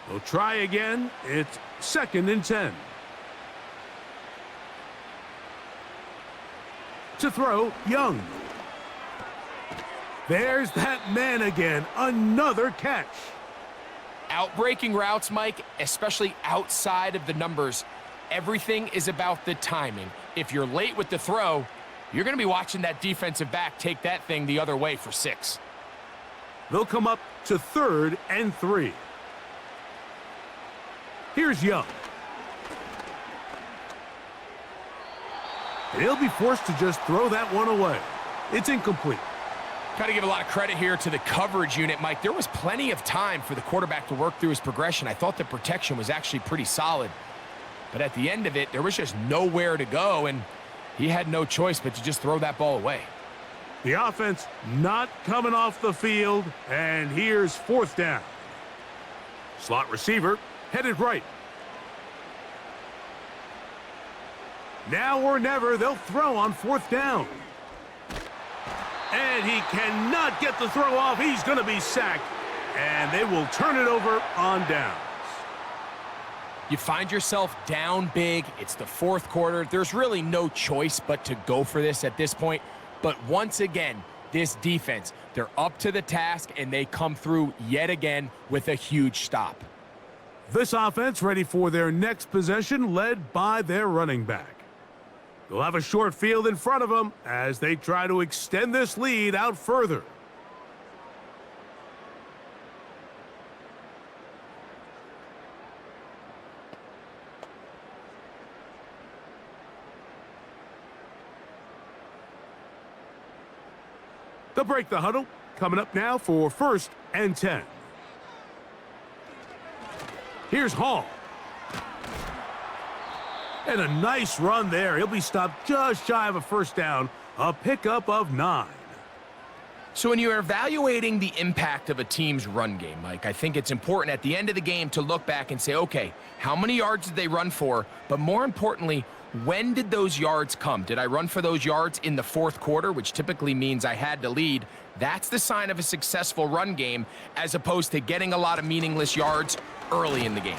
We'll try again. It's 2nd and 10. To throw, Young. There's that man again. Another catch. Outbreaking routes, Mike, especially outside of the numbers, everything is about the timing. If you're late with the throw, you're going to be watching that defensive back take that thing the other way for 6. They'll come up to 3rd and 3. Here's Young. And he'll be forced to just throw that one away. It's incomplete. Got to give a lot of credit here to the coverage unit, Mike. There was plenty of time for the quarterback to work through his progression. I thought the protection was actually pretty solid. But at the end of it, there was just nowhere to go, and he had no choice but to just throw that ball away. The offense not coming off the field, and here's 4th down. Slot receiver headed right. Now or never, they'll throw on 4th down. And he cannot get the throw off. He's going to be sacked, and they will turn it over on downs. You find yourself down big. It's the 4th quarter. There's really no choice but to go for this at this point. But once again, this defense, they're up to the task, and they come through yet again with a huge stop. This offense ready for their next possession, led by their running back. They'll have a short field in front of them as they try to extend this lead out further. They'll break the huddle. Coming up now for 1st and 10. Here's Hall. And a nice run there. He'll be stopped just shy of a first down. A pickup of 9. So when you're evaluating the impact of a team's run game, Mike, I think it's important at the end of the game to look back and say, okay, how many yards did they run for? But more importantly, when did those yards come? Did I run for those yards in the 4th quarter, which typically means I had to lead? That's the sign of a successful run game, as opposed to getting a lot of meaningless yards early in the game.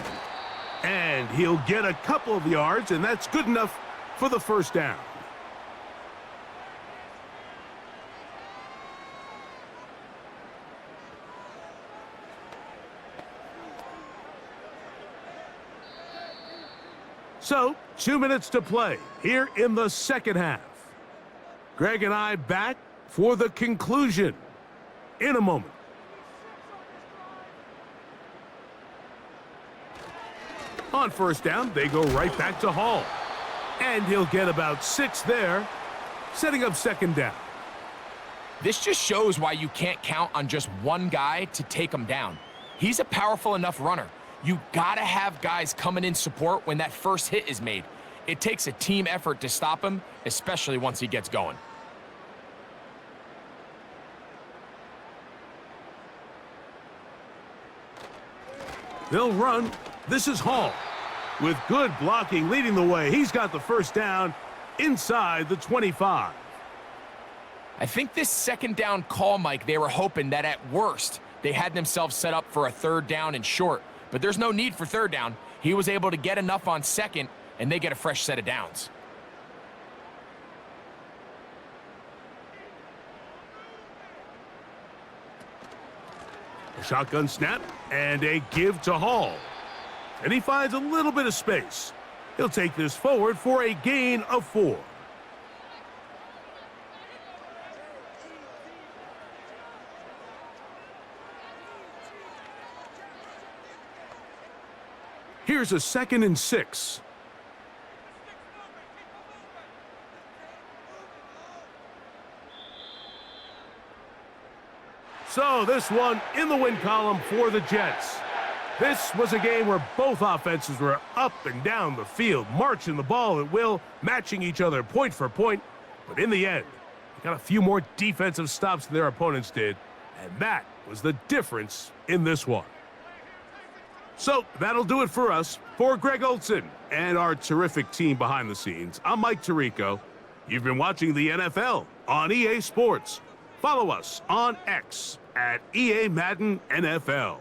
And he'll get a couple of yards, and that's good enough for the first down. So, 2 minutes to play here in the 2nd half. Greg and I back for the conclusion in a moment. On first down, they go right back to Hall. And he'll get about 6 there, setting up 2nd down. This just shows why you can't count on just one guy to take him down. He's a powerful enough runner. You gotta have guys coming in support when that first hit is made. It takes a team effort to stop him, especially once he gets going. They'll run. This is Hall. With good blocking leading the way, he's got the first down inside the 25. I think this second down call, Mike, they were hoping that at worst, they had themselves set up for a third down and short. But there's no need for third down. He was able to get enough on second, and they get a fresh set of downs. A shotgun snap and a give to Hall. And he finds a little bit of space. He'll take this forward for a gain of 4. Here's a 2nd and 6. So this one in the win column for the Jets. This was a game where both offenses were up and down the field, marching the ball at will, matching each other point for point. But in the end, they got a few more defensive stops than their opponents did, and that was the difference in this one. So that'll do it for us. For Greg Olson and our terrific team behind the scenes, I'm Mike Tirico. You've been watching the NFL on EA Sports. Follow us on X at EA Madden NFL.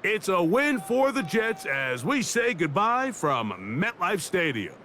It's a win for the Jets as we say goodbye from MetLife Stadium.